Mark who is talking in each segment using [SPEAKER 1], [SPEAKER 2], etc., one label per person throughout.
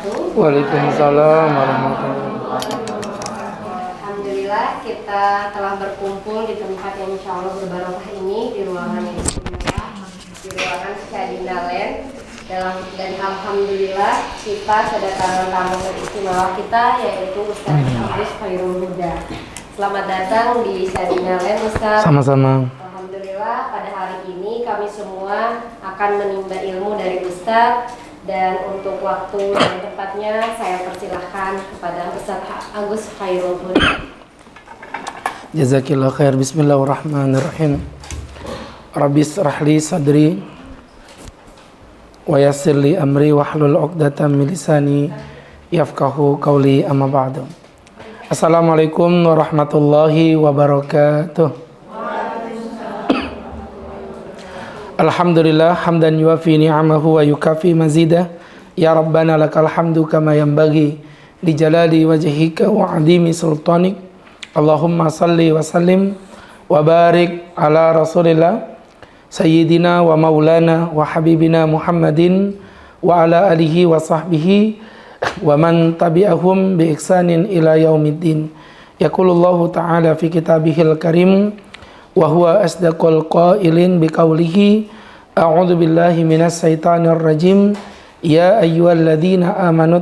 [SPEAKER 1] wabarakatuh.
[SPEAKER 2] Waalaikumsalam warahmatullahi wabarakatuh.
[SPEAKER 1] Alhamdulillah kita telah berkumpul di tempat yang insya Allah berbarokah ini, di ruangan yang istimewa, di ruangan Syadina Land. Dan alhamdulillah kita kedatangan tamu teristimewa kita, yaitu Ustaz Agus Khairul Huda. Selamat datang di Syadina Land, Ustaz.
[SPEAKER 2] Sama-sama.
[SPEAKER 1] Alhamdulillah pada hari ini kami semua akan menimba ilmu dari Ustaz. Dan untuk waktu dan tempatnya saya persilahkan kepada Ustaz Agus Khairul Huda.
[SPEAKER 2] Jazakillah khair. Bismillahirrahmanirrahim. Rabbi israh li sadri wa yassir li amri wahlul 'uqdatam min lisani yafqahu qawli, amma ba'du. Assalamualaikum warahmatullahi wabarakatuh. Alhamdulillah hamdan yuafi ni'amahu wa yukafi mazidah. Ya Rabbana lakal hamdu kama yanbaghi li jalali wajhika wa 'azimi sultanik. Allahumma salli wa sallim wa barik ala Rasulillah sayyidina wa maulana wa habibina Muhammadin wa ala alihi wa sahbihi wa man tabi'ahum bi ihsanin ila yaumiddin. Yaqulullahu ta'ala fi kitabihil karim wa huwa asdaqul qailin biqaulihi a'udzu billahi minas syaitonir rajim ya ayyuhalladzina amanu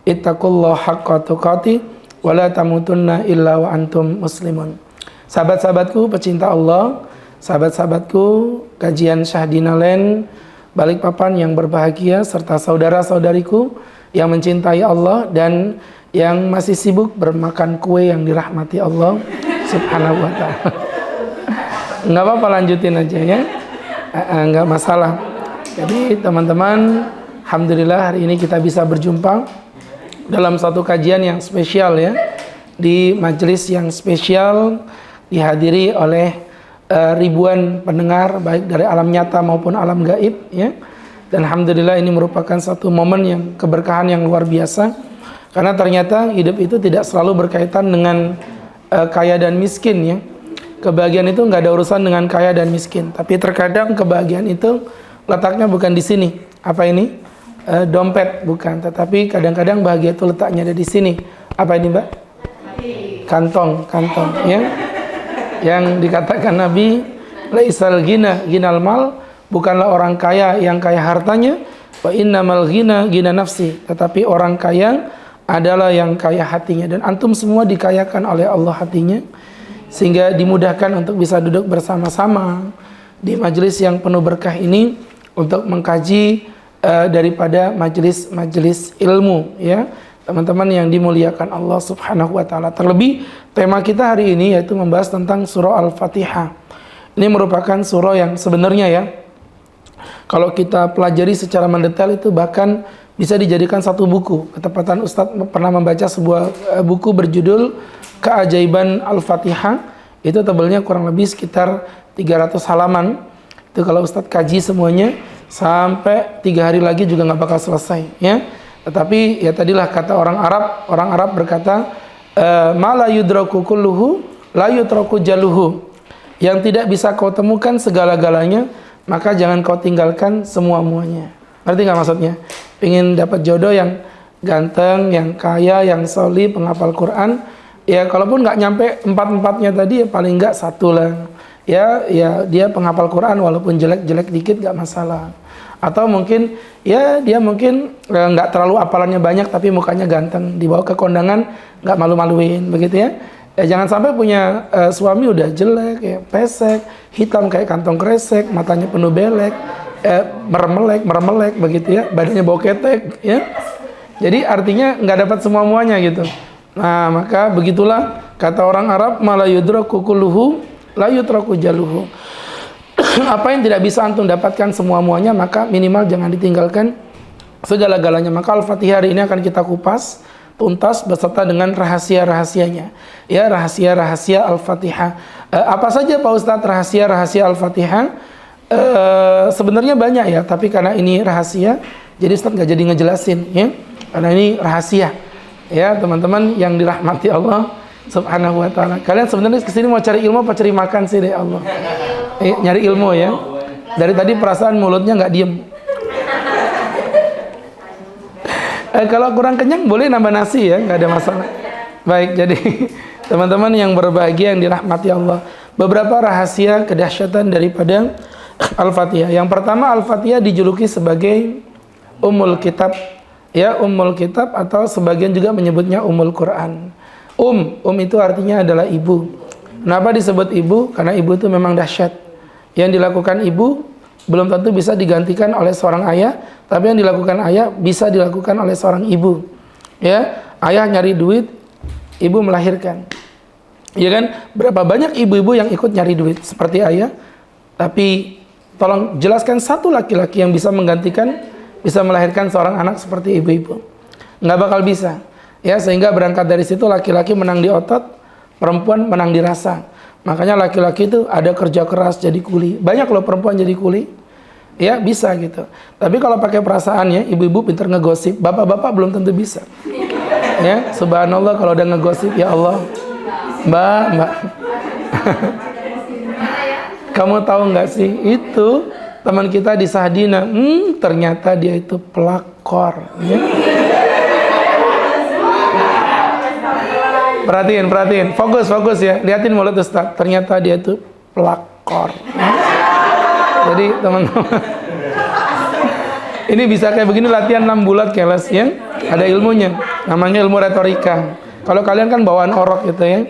[SPEAKER 2] ittaqullaha haqqa tuqatih wa la tamutunna illa wa antum muslimun. Sahabat-sahabatku pecinta Allah, sahabat-sahabatku kajian Syadina Land Balikpapan yang berbahagia, serta saudara-saudariku yang mencintai Allah dan yang masih sibuk bermakan kue yang dirahmati Allah Subhanahu wa ta'ala. Enggak apa-apa, lanjutin aja ya. Enggak masalah. Jadi teman-teman, alhamdulillah hari ini kita bisa berjumpa dalam satu kajian yang spesial ya. Di majelis yang spesial dihadiri oleh ribuan pendengar baik dari alam nyata maupun alam gaib ya. Dan alhamdulillah ini merupakan satu momen yang keberkahan yang luar biasa. Karena ternyata hidup itu tidak selalu berkaitan dengan kaya dan miskin ya. Kebahagiaan itu nggak ada urusan dengan kaya dan miskin, tapi terkadang kebahagiaan itu letaknya bukan di sini. Apa ini? Dompet bukan, tetapi kadang-kadang bahagia itu letaknya ada di sini. Apa ini, Mbak? Kantong ya. Yang dikatakan Nabi, laisal ghina ginal mal, bukanlah orang kaya yang kaya hartanya, wa innamal ghina ghina nafsi, tetapi orang kaya adalah yang kaya hatinya. Dan antum semua dikayakan oleh Allah hatinya, sehingga dimudahkan untuk bisa duduk bersama-sama di majelis yang penuh berkah ini untuk mengkaji daripada majelis ilmu ya, teman-teman yang dimuliakan Allah Subhanahu wa taala. Terlebih tema kita hari ini yaitu membahas tentang surah Al-Fatihah. Ini merupakan surah yang sebenarnya ya, kalau kita pelajari secara mendetail itu bahkan bisa dijadikan satu buku. Ketepatan Ustadz pernah membaca sebuah buku berjudul Keajaiban Al-Fatihah. Itu tebalnya kurang lebih sekitar 300 halaman. Itu kalau Ustadz kaji semuanya sampai 3 hari lagi juga nggak bakal selesai ya. Tetapi ya tadilah kata orang Arab berkata ma la yudraku kulluhu la yutraku jaluhu. Yang tidak bisa kau temukan segala-galanya, maka jangan kau tinggalkan semua-muanya. Ngerti nggak maksudnya? Pengen dapat jodoh yang ganteng, yang kaya, yang solih, penghafal Quran, ya kalaupun nggak nyampe 4-4-nya tadi ya paling nggak 1 lah. Ya dia penghafal Quran walaupun jelek-jelek dikit nggak masalah. Atau mungkin ya dia mungkin nggak terlalu hafalannya banyak tapi mukanya ganteng, dibawa ke kondangan nggak malu-maluin begitu ya. Ya jangan sampai punya suami udah jelek ya, pesek, hitam kayak kantong kresek, matanya penuh belek, meremelek begitu ya, badannya bau ketek ya. Jadi artinya nggak dapat semua-muanya gitu. Nah maka begitulah kata orang Arab, mala yudraku kulluhu la yutraku jaluhu. Apa yang tidak bisa antum dapatkan semua-muanya, maka minimal jangan ditinggalkan segala-galanya. Maka Al-Fatihah hari ini akan kita kupas tuntas beserta dengan rahasia-rahasianya. Ya, rahasia-rahasia Al-Fatihah. Apa saja Pak Ustadz rahasia-rahasia Al-Fatihah? Sebenarnya banyak ya, tapi karena ini rahasia, jadi Ustadz nggak jadi ngejelasin ya. Karena ini rahasia. Ya, teman-teman yang dirahmati Allah Subhanahu wa ta'ala. Kalian sebenarnya kesini mau cari ilmu apa cari makan sih deh Allah? Nyari ilmu ya. Dari tadi perasaan mulutnya nggak diem. Kalau kurang kenyang boleh nambah nasi ya, nggak ada masalah. Baik, jadi teman-teman yang berbahagia yang dirahmati Allah, beberapa rahasia kedahsyatan daripada Al-Fatihah. Yang pertama, Al-Fatihah dijuluki sebagai Ummul Kitab, ya, Ummul Kitab, atau sebagian juga menyebutnya Ummul Quran. Itu artinya adalah ibu. Kenapa disebut ibu? Karena ibu itu memang dahsyat. Yang dilakukan ibu belum tentu bisa digantikan oleh seorang ayah, tapi yang dilakukan ayah bisa dilakukan oleh seorang ibu. Ya, ayah nyari duit, ibu melahirkan. Ya kan? Berapa banyak ibu-ibu yang ikut nyari duit seperti ayah, tapi tolong jelaskan satu laki-laki yang bisa menggantikan, bisa melahirkan seorang anak seperti ibu-ibu. Nggak bakal bisa. Ya, sehingga berangkat dari situ laki-laki menang di otot, perempuan menang di rasa. Makanya laki-laki itu ada kerja keras jadi kuli. Banyak loh perempuan jadi kuli. Ya, bisa gitu. Tapi kalau pakai perasaannya, ibu-ibu pintar ngegosip, bapak-bapak belum tentu bisa. Ya, subhanallah kalau udah ngegosip, ya Allah. Mbak. Kamu tahu nggak sih, itu teman kita di Sahdina, ternyata dia itu pelakor. Ya. Perhatiin, fokus ya, liatin mulut Ustaz, ternyata dia itu pelakor. Jadi teman-teman, ini bisa kayak begini latihan 6 bulan kelas ya, ada ilmunya, namanya ilmu retorika. Kalau kalian kan bawaan orok gitu ya.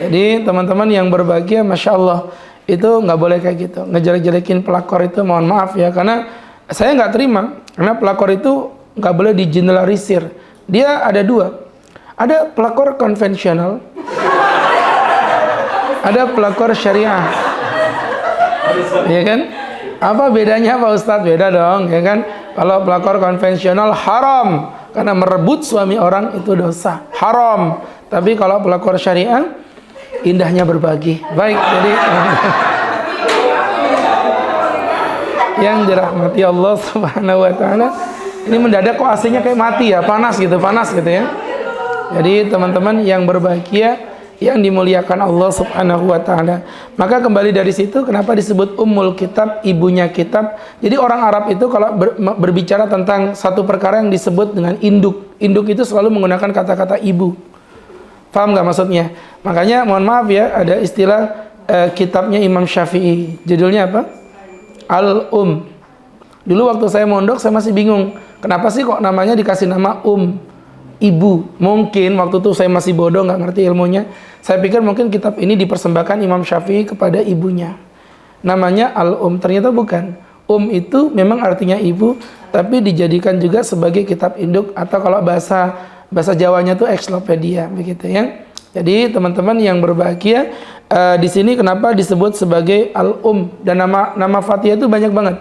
[SPEAKER 2] Jadi teman-teman yang berbahagia, Masya Allah, itu nggak boleh kayak gitu, ngejelek-jelekin pelakor itu, mohon maaf ya, karena saya nggak terima, karena pelakor itu nggak boleh digeneralisir. Dia ada dua. Ada pelakor konvensional, ada pelakor syariah, ya kan? Apa bedanya Pak Ustadz? Beda dong, ya kan? Kalau pelakor konvensional haram, karena merebut suami orang itu dosa, haram. Tapi kalau pelakor syariah, indahnya berbagi. Baik, jadi yang dirahmati Allah Subhanahu Wa Taala, ini mendadak kok AC-nya kayak mati ya, panas gitu ya. Jadi teman-teman yang berbahagia, yang dimuliakan Allah Subhanahu Wa Taala. Maka kembali dari situ, kenapa disebut Ummul Kitab, ibunya kitab? Jadi orang Arab itu kalau berbicara tentang satu perkara yang disebut dengan induk itu selalu menggunakan kata-kata ibu. Paham nggak maksudnya? Makanya mohon maaf ya, ada istilah kitabnya Imam Syafi'i. Judulnya apa? Al-Um. Dulu waktu saya mondok, saya masih bingung. Kenapa sih kok namanya dikasih nama ibu? Mungkin waktu itu saya masih bodoh, nggak ngerti ilmunya. Saya pikir mungkin kitab ini dipersembahkan Imam Syafi'i kepada ibunya. Namanya Al-Um, ternyata bukan. Itu memang artinya ibu, tapi dijadikan juga sebagai kitab induk, atau kalau bahasa Jawanya tuh eksklopedia, begitu ya. Jadi teman-teman yang berbahagia, di sini kenapa disebut sebagai Al-Um, dan nama Fatihah itu banyak banget.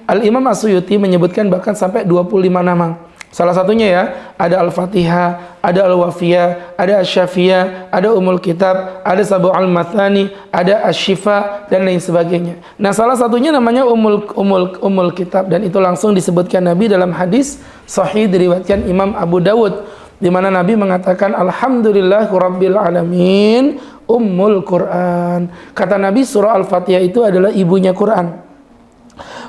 [SPEAKER 2] Al-Imam As-Suyuti menyebutkan bahkan sampai 25 nama. Salah satunya ya, ada Al-Fatihah, ada Al-Wafiyah, ada Asy-Syafiyah, ada Ummul Kitab, ada Sab'ul Mathani, ada Asy-Syifa, dan lain sebagainya. Nah, salah satunya namanya Ummul Kitab, dan itu langsung disebutkan Nabi dalam hadis sahih diriwayatkan Imam Abu Dawud, di mana Nabi mengatakan Alhamdulillahirabbil alamin Ummul Quran. Kata Nabi, surah Al-Fatihah itu adalah ibunya Quran.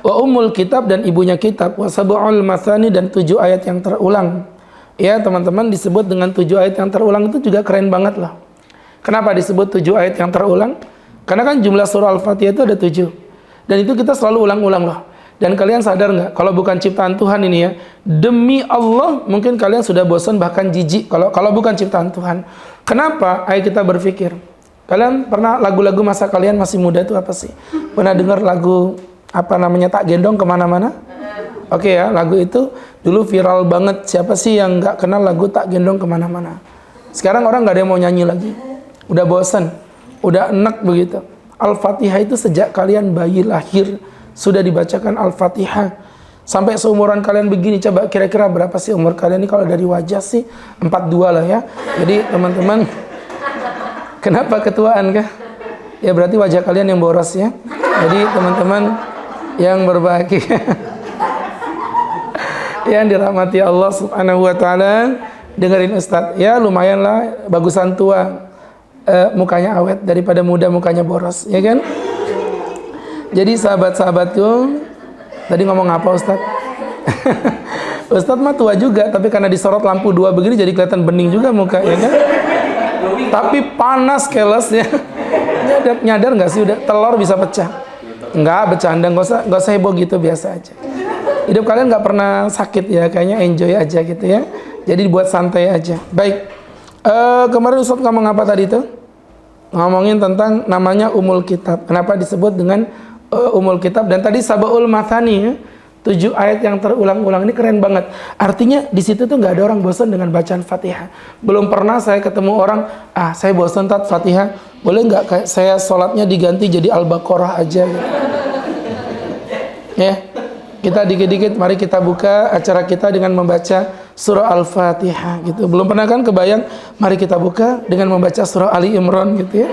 [SPEAKER 2] Wa Ummul Kitab, dan ibunya kitab. Wa Sab'ul Mathani, dan 7 ayat yang terulang. Ya teman-teman, disebut dengan 7 ayat yang terulang itu juga keren banget loh. Kenapa disebut 7 ayat yang terulang? Karena kan jumlah surah Al-Fatihah itu ada 7. Dan itu kita selalu ulang-ulang loh. Dan kalian sadar nggak, kalau bukan ciptaan Tuhan ini ya, demi Allah mungkin kalian sudah bosan bahkan jijik kalau bukan ciptaan Tuhan. Kenapa? Ayo kita berpikir. Kalian pernah lagu-lagu masa kalian masih muda itu apa sih? Pernah dengar lagu apa namanya, Tak Gendong Kemana-Mana? Oke ya, lagu itu dulu viral banget. Siapa sih yang nggak kenal lagu Tak Gendong Kemana-Mana? Sekarang orang nggak ada yang mau nyanyi lagi. Udah bosan, udah enak begitu. Al-Fatihah itu sejak kalian bayi lahir sudah dibacakan Al-Fatihah. Sampai seumuran kalian begini, coba kira-kira berapa sih umur kalian ini? Kalau dari wajah sih 42 lah ya. Jadi teman-teman, kenapa ketuaan kah? Ya berarti wajah kalian yang boros ya. Jadi teman-teman yang berbahagia, yang dirahmati Allah Subhanahu Wa Taala, dengerin Ustadz ya, lumayan lah, bagusan tua mukanya awet daripada muda mukanya boros, ya kan? Jadi sahabat-sahabatku, tadi ngomong apa Ustadz? Ustadz mah tua juga, tapi karena disorot lampu 2 begini jadi kelihatan bening juga muka, ya kan? Tapi panas kelesnya. Nyadar nggak sih udah telur bisa pecah? Nggak, bercanda, nggak usah heboh gitu, biasa aja. Hidup kalian nggak pernah sakit ya, kayaknya enjoy aja gitu ya. Jadi buat santai aja. Baik, kemarin Ustadz ngomong apa tadi tuh? Ngomongin tentang namanya Umul Kitab. Kenapa disebut dengan Umul Kitab? Dan tadi Sabaul Mathani ya, 7 ayat yang terulang-ulang, ini keren banget. Artinya di situ tuh nggak ada orang bosan dengan bacaan Fatihah. Belum pernah saya ketemu orang, saya bosan tat Fatihah, boleh nggak kayak saya sholatnya diganti jadi Al-Baqarah aja gitu. Ya, kita dikit-dikit mari kita buka acara kita dengan membaca surah Al-Fatihah gitu. Belum pernah kan kebayang, mari kita buka dengan membaca surah Ali Imran gitu ya.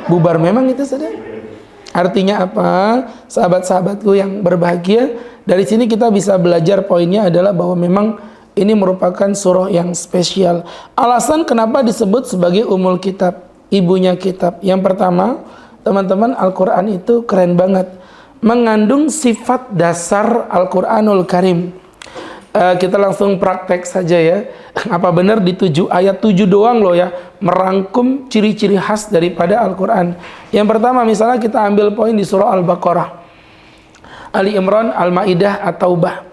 [SPEAKER 2] Bubar memang itu saudara. Artinya apa? Sahabat-sahabatku yang berbahagia, dari sini kita bisa belajar, poinnya adalah bahwa memang ini merupakan surah yang spesial. Alasan kenapa disebut sebagai Umul Kitab, ibunya kitab. Yang pertama, teman-teman, Al-Quran itu keren banget, mengandung sifat dasar Al-Quranul Karim. Kita langsung praktek saja ya. Apa benar di 7 ayat 7 doang loh ya, merangkum ciri-ciri khas daripada Al-Quran. Yang pertama misalnya kita ambil poin di surah Al-Baqarah, Ali Imran, Al-Ma'idah, At-Taubah.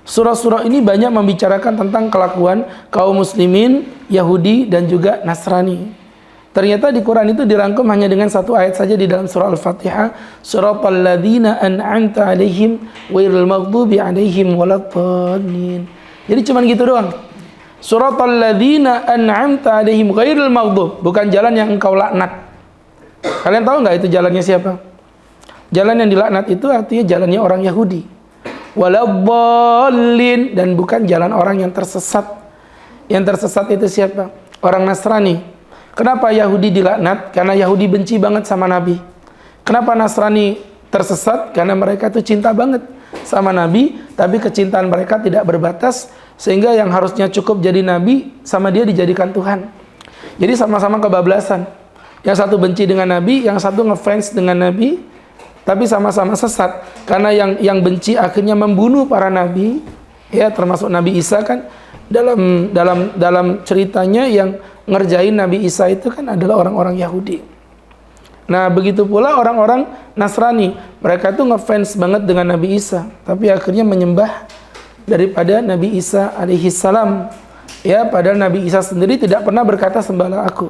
[SPEAKER 2] Surah-surah ini banyak membicarakan tentang kelakuan kaum muslimin, Yahudi dan juga Nasrani. Ternyata di Quran itu dirangkum hanya dengan 1 ayat saja di dalam surah Al-Fatihah. Suratal ladzina an'amta 'alaihim ghairil maghdubi 'alaihim waladdallin. Jadi cuma gitu doang. Suratal ladzina an'amta 'alaihim ghairil maghdub, bukan jalan yang engkau laknat. Kalian tahu nggak itu jalannya siapa? Jalan yang dilaknat itu artinya jalannya orang Yahudi. Waladdallin, dan bukan jalan orang yang tersesat. Yang tersesat itu siapa? Orang Nasrani. Kenapa Yahudi dilaknat? Karena Yahudi benci banget sama Nabi. Kenapa Nasrani tersesat? Karena mereka tuh cinta banget sama Nabi, tapi kecintaan mereka tidak berbatas, sehingga yang harusnya cukup jadi Nabi, sama dia dijadikan Tuhan. Jadi sama-sama kebablasan. Yang satu benci dengan Nabi, yang satu ngefans dengan Nabi, tapi sama-sama sesat. Karena yang benci akhirnya membunuh para Nabi, ya termasuk Nabi Isa kan, dalam ceritanya yang ngerjain Nabi Isa itu kan adalah orang-orang Yahudi. Nah begitu pula orang-orang Nasrani, mereka itu ngefans banget dengan Nabi Isa, tapi akhirnya menyembah daripada Nabi Isa alaihi salam. Ya, padahal Nabi Isa sendiri tidak pernah berkata sembahlah aku.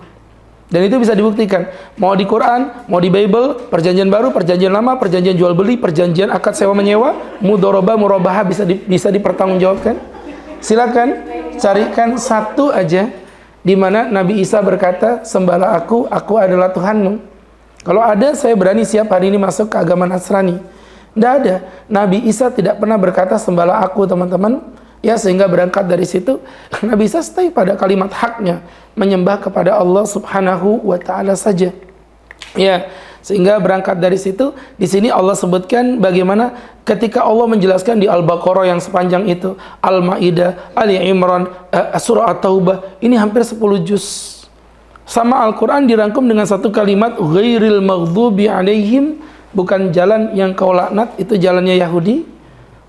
[SPEAKER 2] Dan itu bisa dibuktikan, mau di Quran, mau di Bible, perjanjian baru, perjanjian lama, perjanjian jual beli, perjanjian akad sewa menyewa, mudoroba, murabaha bisa dipertanggungjawabkan. Silakan carikan satu aja di mana Nabi Isa berkata, sembahlah aku adalah Tuhanmu. Kalau ada, saya berani siap hari ini masuk ke agama Nasrani. Tidak ada. Nabi Isa tidak pernah berkata, sembahlah aku, teman-teman. Ya, sehingga berangkat dari situ, Nabi Isa stay pada kalimat haknya, menyembah kepada Allah Subhanahu wa Ta'ala saja. Ya, sehingga berangkat dari situ, di sini Allah sebutkan bagaimana ketika Allah menjelaskan di Al-Baqarah yang sepanjang itu, Al-Ma'idah, Ali Imran, surah At-Taubah, ini hampir 10 juz. Sama Al-Quran dirangkum dengan satu kalimat, ghairil maghdubi 'alaihim, bukan jalan yang kau laknat, itu jalannya Yahudi.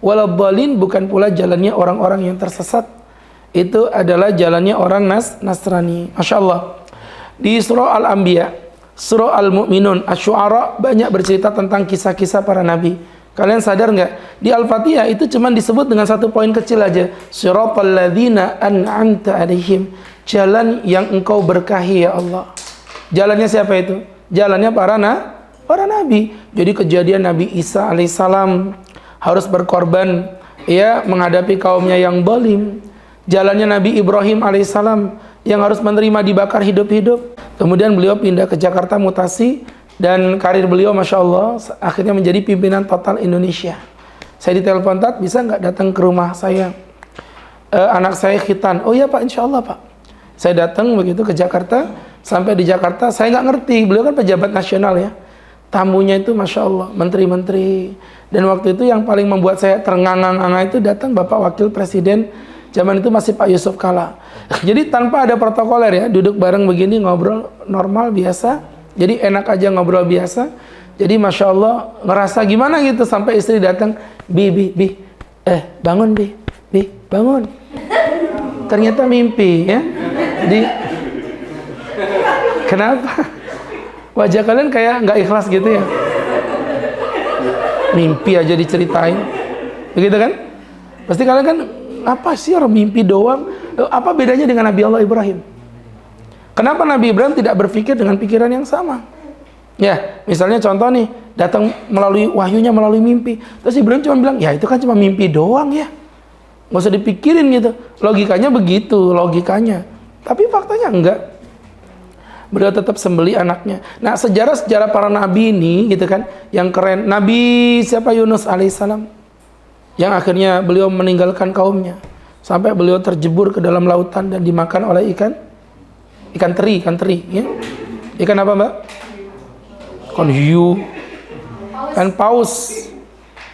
[SPEAKER 2] Waladdallin, bukan pula jalannya orang-orang yang tersesat, itu adalah jalannya orang Nasrani. Masya Allah. Di surah Al-Anbiya, surah Al-Mu'minun, Asy-Syu'ara, banyak bercerita tentang kisah-kisah para nabi. Kalian sadar nggak? Di Al-Fatihah itu cuma disebut dengan satu poin kecil aja. Siratal ladzina an'amta 'alaihim, jalan yang engkau berkahi ya Allah. Jalannya siapa itu? Jalannya para nabi. Jadi kejadian Nabi Isa alaihissalam harus berkorban ya menghadapi kaumnya yang zalim. Jalannya Nabi Ibrahim alaihissalam yang harus menerima dibakar hidup-hidup. Kemudian beliau pindah ke Jakarta, mutasi, dan karir beliau Masya Allah akhirnya menjadi pimpinan total Indonesia. Saya ditelepon, Tat, bisa nggak datang ke rumah saya? Anak saya khitan. Oh iya Pak, Insya Allah Pak. Saya datang begitu ke Jakarta. Sampai di Jakarta, saya nggak ngerti, beliau kan pejabat nasional ya. Tamunya itu Masya Allah, menteri-menteri. Dan waktu itu yang paling membuat saya terengang-engah itu datang Bapak Wakil Presiden, zaman itu masih Pak Yusuf Kala. Jadi tanpa ada protokoler ya, duduk bareng begini, ngobrol normal, biasa. Jadi enak aja ngobrol biasa. Jadi Masya Allah, ngerasa gimana gitu, sampai istri datang, Bi, bangun Bi, bangun. Ternyata mimpi ya. Jadi kenapa? Wajah kalian kayak nggak ikhlas gitu ya? Mimpi aja diceritain, begitu kan? Pasti kalian kan, apa sih orang mimpi doang? Apa bedanya dengan Nabi Allah Ibrahim? Kenapa Nabi Ibrahim tidak berpikir dengan pikiran yang sama? Ya, misalnya contoh nih, datang melalui wahyunya melalui mimpi. Terus Ibrahim cuma bilang, ya itu kan cuma mimpi doang ya. Nggak usah dipikirin gitu. Logikanya begitu, logikanya. Tapi faktanya enggak. Beliau tetap sembeli anaknya. Nah, sejarah-sejarah para nabi ini gitu kan, yang keren. Nabi siapa? Yunus alaihissalam. Yang akhirnya beliau meninggalkan kaumnya sampai beliau terjebur ke dalam lautan dan dimakan oleh ikan teri ya. Ikan apa, Mbak? Ikan hiu, ikan paus.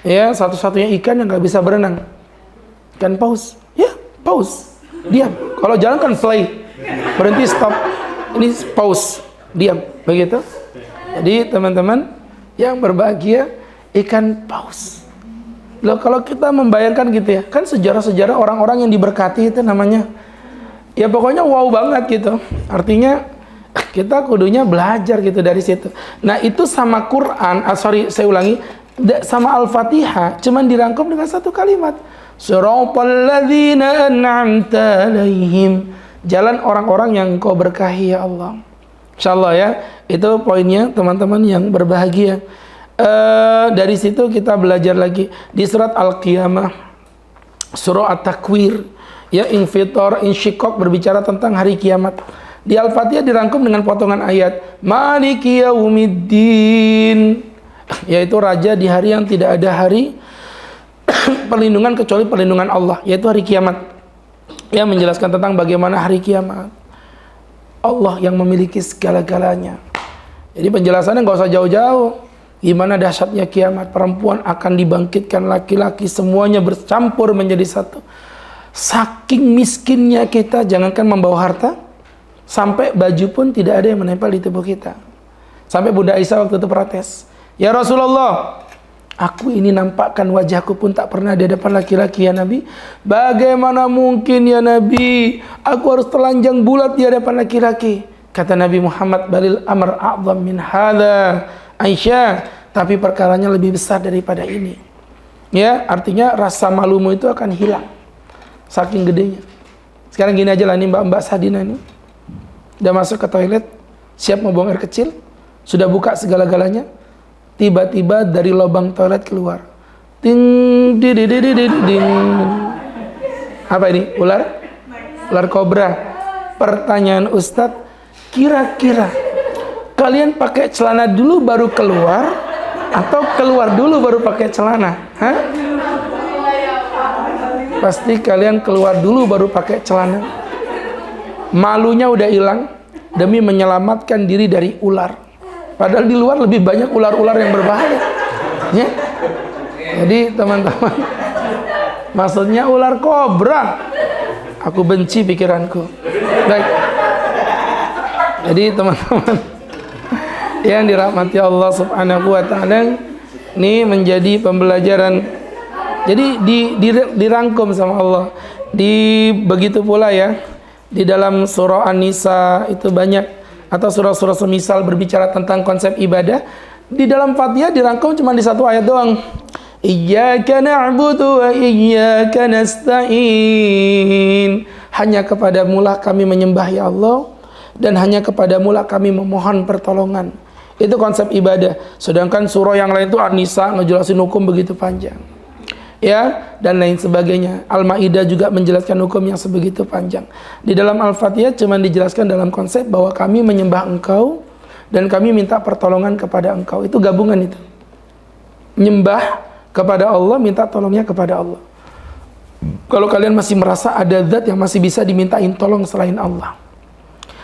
[SPEAKER 2] Ya, satu-satunya ikan yang nggak bisa berenang. Ikan paus. Ya, paus. Diam. Kalau jalan kan fly. Berhenti, stop. Ini paus. Diam. Begitu. Jadi, teman-teman yang berbahagia, ikan paus. Loh, kalau kita membayangkan gitu ya, kan sejarah-sejarah orang-orang yang diberkati itu namanya, ya pokoknya wow banget gitu. Artinya kita kudunya belajar gitu dari situ. Nah, itu sama Quran, saya ulangi, sama Al-Fatihah, cuman dirangkum dengan satu kalimat. Siratal ladzina an'amta 'alaihim. Jalan orang-orang yang Engkau berkahi ya Allah. Insyaallah ya, itu poinnya teman-teman yang berbahagia. Dari situ kita belajar lagi di surat Al-Qiyamah, surah At-Takwir, ya, infitor, insyikok, berbicara tentang hari kiamat. Di Al-Fatihah dirangkum dengan potongan ayat Maliki yaumiddin, yaitu raja di hari yang tidak ada hari perlindungan kecuali perlindungan Allah, yaitu hari kiamat. Yang menjelaskan tentang bagaimana hari kiamat, Allah yang memiliki segala-galanya. Jadi penjelasannya nggak usah jauh-jauh. Gimana dahsyatnya kiamat, perempuan akan dibangkitkan, laki-laki semuanya bercampur menjadi satu. Saking miskinnya kita, jangankan membawa harta, sampai baju pun tidak ada yang menempel di tubuh kita. Sampai Bunda Aisyah waktu itu protes, ya Rasulullah, aku ini nampakkan wajahku pun tak pernah di hadapan laki-laki ya Nabi. Bagaimana mungkin ya Nabi, aku harus telanjang bulat di hadapan laki-laki? Kata Nabi Muhammad, balil amr a'zam min hadha Aisyah, tapi perkaranya lebih besar daripada ini. Ya, artinya rasa malumu itu akan hilang saking gedenya. Sekarang gini aja lah nih, Mbak Sadina ini udah masuk ke toilet, siap mau buang air kecil, sudah buka segala-galanya, tiba-tiba dari lubang toilet keluar, ding ding ding ding ding, ding. Apa ini? Ular kobra. Pertanyaan Ustadz, kira-kira kalian pakai celana dulu baru keluar atau keluar dulu baru pakai celana? Hah? Pasti kalian keluar dulu baru pakai celana. Malunya udah hilang demi menyelamatkan diri dari ular. Padahal di luar lebih banyak ular-ular yang berbahaya. Ya? Jadi teman-teman, maksudnya ular kobra. Aku benci pikiranku. Baik. Jadi teman-teman yang dirahmati Allah Subhanahu wa taala, ini menjadi pembelajaran. Jadi dirangkum sama Allah. Begitu pula ya, di dalam surah An-Nisa itu banyak, atau surah-surah semisal berbicara tentang konsep ibadah. Di dalam Fatihah dirangkum cuma di satu ayat doang. Iyyaka na'budu wa iyyaka nasta'in. Hanya kepadamu lah kami menyembah ya Allah, dan hanya kepadamu lah kami memohon pertolongan. Itu konsep ibadah. Sedangkan surah yang lain itu An-Nisa ngejelasin hukum begitu panjang, ya, dan lain sebagainya. Al-Maidah juga menjelaskan hukum yang sebegitu panjang. Di dalam Al-Fatihah cuma dijelaskan dalam konsep bahwa kami menyembah Engkau dan kami minta pertolongan kepada Engkau. Itu gabungan itu. Nyembah kepada Allah, minta tolongnya kepada Allah. Kalau kalian masih merasa ada zat yang masih bisa dimintain tolong selain Allah,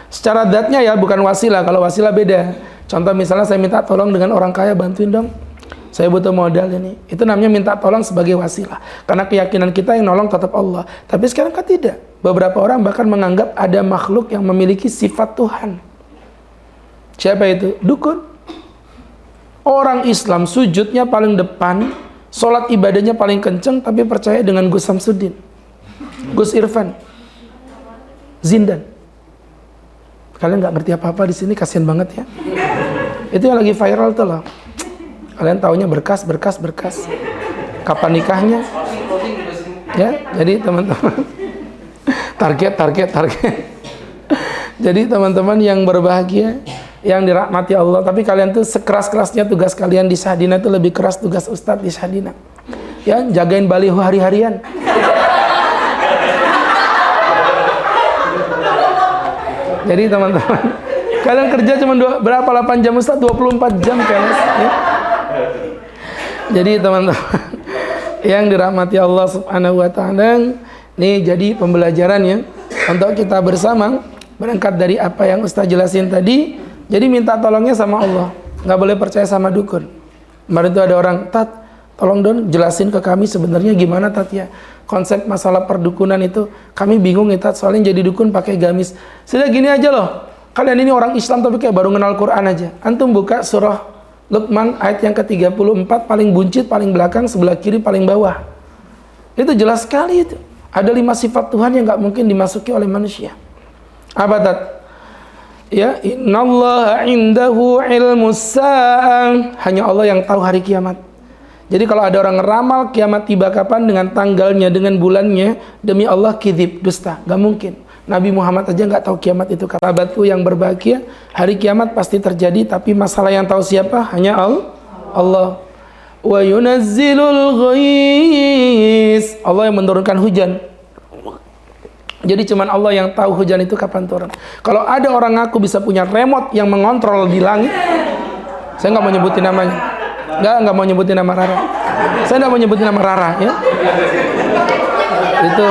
[SPEAKER 2] secara zatnya ya, bukan wasilah. Kalau wasilah beda. Contoh misalnya saya minta tolong dengan orang kaya, bantuin dong, saya butuh modal ini. Itu namanya minta tolong sebagai wasilah. Karena keyakinan kita yang nolong tetap Allah. Tapi sekarang kan tidak. Beberapa orang bahkan menganggap ada makhluk yang memiliki sifat Tuhan. Siapa itu? Dukun. Orang Islam sujudnya paling depan, sholat ibadahnya paling kenceng, tapi percaya dengan Gus Samsudin. Gus Irfan Zindan. Kalian nggak ngerti apa-apa di sini, kasihan banget ya. Itu yang lagi viral tuh loh. Kalian taunya berkas. Kapan nikahnya? Ya, jadi teman-teman target. Jadi teman-teman yang berbahagia, yang dirahmati Allah, tapi kalian tuh sekeras-kerasnya tugas kalian di Sahdina itu lebih keras tugas Ustadz di Sahdina. Ya, jagain baliho hari-harian. Jadi teman-teman, kalian kerja cuma berapa 8 jam Ustaz? 24 jam kalian. Ya. Jadi teman-teman yang dirahmati Allah Subhanahu wa taala, nih jadi pembelajaran ya untuk kita bersama berangkat dari apa yang Ustaz jelasin tadi. Jadi minta tolongnya sama Allah, nggak boleh percaya sama dukun. Kemarin itu ada orang, Tat, tolong dong jelasin ke kami sebenarnya gimana Tat ya konsep masalah perdukunan itu, kami bingung ya Tat, soalnya jadi dukun pakai gamis. Sudah gini aja loh, kalian ini orang Islam tapi kayak baru kenal Quran aja. Antum buka surah Luqman ayat yang ke-34 paling buncit, paling belakang, sebelah kiri, paling bawah. Itu jelas sekali itu. Ada 5 sifat Tuhan yang nggak mungkin dimasuki oleh manusia. Apa Tat? Ya, innallaha indahu ilmus sa'ah. Hanya Allah yang tahu hari kiamat. Jadi kalau ada orang ngeramal kiamat tiba kapan dengan tanggalnya, dengan bulannya, demi Allah kizib, dusta, gak mungkin. Nabi Muhammad aja gak tahu kiamat itu. Kata batu yang berbahagia, hari kiamat pasti terjadi, tapi masalah yang tahu siapa? Hanya Allah. Wa yunazzilul ghais. Allah yang menurunkan hujan. Jadi cuman Allah yang tahu hujan itu kapan turun. Kalau ada orang ngaku bisa punya remote yang mengontrol di langit, saya nggak mau nyebutin namanya. Nggak mau nyebutin nama Rara. Saya nggak mau nyebutin nama Rara ya. Itu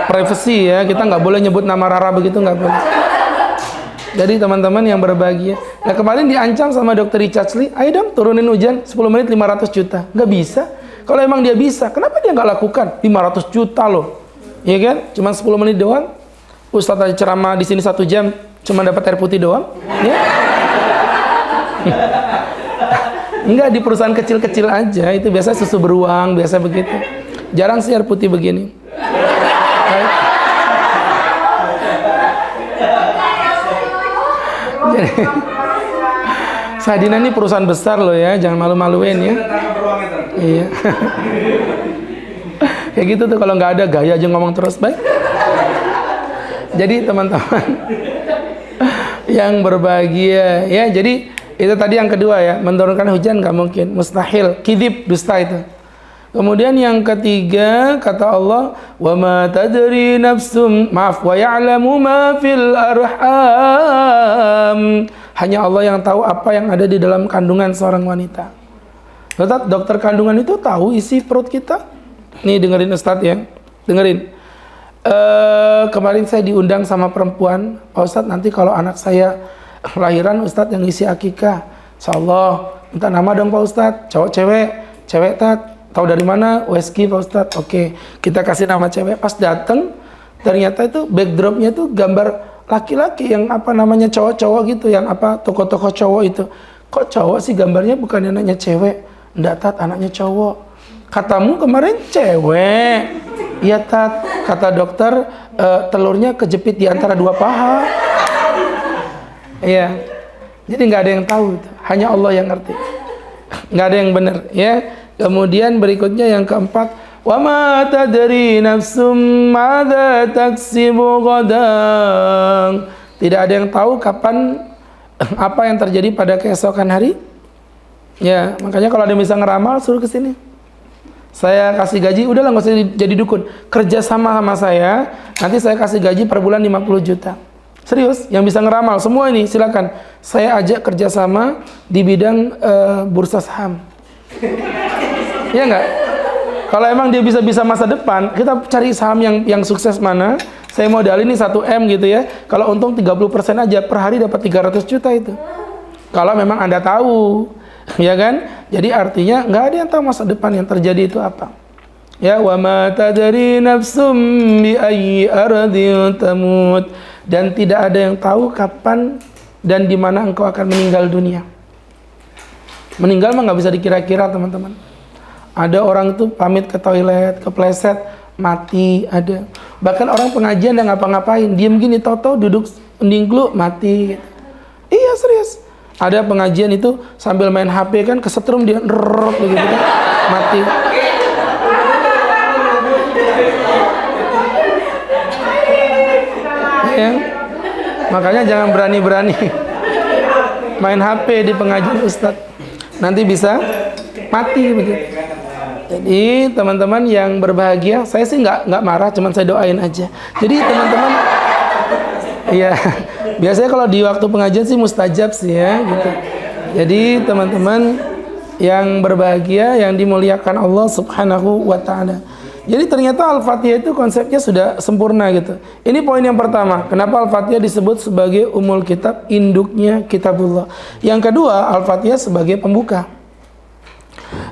[SPEAKER 2] privacy ya. Kita nggak boleh nyebut nama Rara begitu, nggak boleh. Jadi teman-teman yang berbahagia. Nah kemarin diancam sama Dr. Richard Lee, ayo dong turunin hujan 10 menit 500 juta. Nggak bisa. Kalau emang dia bisa, kenapa dia nggak lakukan? 500 juta loh. Iya kan? Cuma 10 menit doang. Ustadz aja ceramah di sini 1 jam, cuma dapat air putih doang. Ya? Enggak, di perusahaan kecil-kecil aja. Itu biasa susu beruang, biasa begitu. Jarang sih air putih begini. Jadi, Sahdina ini perusahaan besar loh ya, jangan malu-maluin ya. Iya. Kayak gitu tuh kalau nggak ada gaya aja ngomong terus, baik. Jadi teman-teman yang berbahagia ya, jadi itu tadi yang kedua ya, menurunkan hujan nggak mungkin, mustahil, kidib, dusta itu. Kemudian yang ketiga kata Allah, wa ma tadri nafsum, maaf, wa ya'lamu ma fil arham. Hanya Allah yang tahu apa yang ada di dalam kandungan seorang wanita. Ustaz, dokter kandungan itu tahu isi perut kita. Nih dengerin Ustaz ya, dengerin. Kemarin saya diundang sama perempuan, Pak Ustaz nanti kalau anak saya lahiran Ustaz yang isi akikah, insyaallah minta nama dong Pak Ustaz, cowok cewek Tat, tahu dari mana? USG Pak Ustaz. Oke, kita kasih nama cewek. Pas dateng ternyata itu backdropnya tuh gambar laki-laki yang apa namanya cowok-cowok gitu, yang apa tokoh-tokoh cowok itu. Kok cowok sih gambarnya, bukan anaknya cewek? Nggak Tat, anaknya cowok. Katamu kemarin cewek. Iya Tat, kata dokter telurnya kejepit di antara 2 paha. Iya, jadi nggak ada yang tahu, hanya Allah yang ngerti, nggak ada yang benar ya. Kemudian berikutnya yang keempat, wa ma tadri nafsum madza taksibu ghadan. Tidak ada yang tahu kapan apa yang terjadi pada keesokan hari. Ya, makanya kalau ada yang bisa ngeramal suruh ke sini. Saya kasih gaji, udahlah nggak usah jadi dukun, kerja sama saya, nanti saya kasih gaji per bulan 50 juta. Serius, yang bisa ngeramal semua ini silakan. Saya ajak kerjasama di bidang bursa saham. Ya enggak? Kalau emang dia bisa masa depan, kita cari saham yang sukses mana. Saya modal ini 1M gitu ya. Kalau untung 30% aja per hari dapat 300 juta itu. Kalau memang Anda tahu, ya kan? Jadi artinya nggak ada yang tahu masa depan yang terjadi itu apa. Ya, wa ma tadri nafsum bi ayyi ardin tamut. Dan tidak ada yang tahu kapan dan di mana engkau akan meninggal dunia. Meninggal mah nggak bisa dikira-kira teman-teman. Ada orang itu pamit ke toilet, kepleset, mati ada. Bahkan orang pengajian yang ngapa-ngapain, diem gini, toto duduk ndingklu mati gitu. Iya serius. Ada pengajian itu sambil main HP kan kesetrum dia nrrrr begitu kan, mati. Ya. Makanya jangan berani-berani main HP di pengajian Ustadz. Nanti bisa mati begitu. Jadi teman-teman yang berbahagia, saya sih nggak marah, cuman saya doain aja. Jadi teman-teman, iya, biasanya kalau di waktu pengajian sih mustajab sih ya, gitu. Jadi teman-teman yang berbahagia, yang dimuliakan Allah Subhanahu wa Ta'ala. Jadi ternyata Al-Fatihah itu konsepnya sudah sempurna gitu. Ini poin yang pertama. Kenapa Al-Fatihah disebut sebagai umul kitab, induknya kitabullah. Yang kedua, Al-Fatihah sebagai pembuka.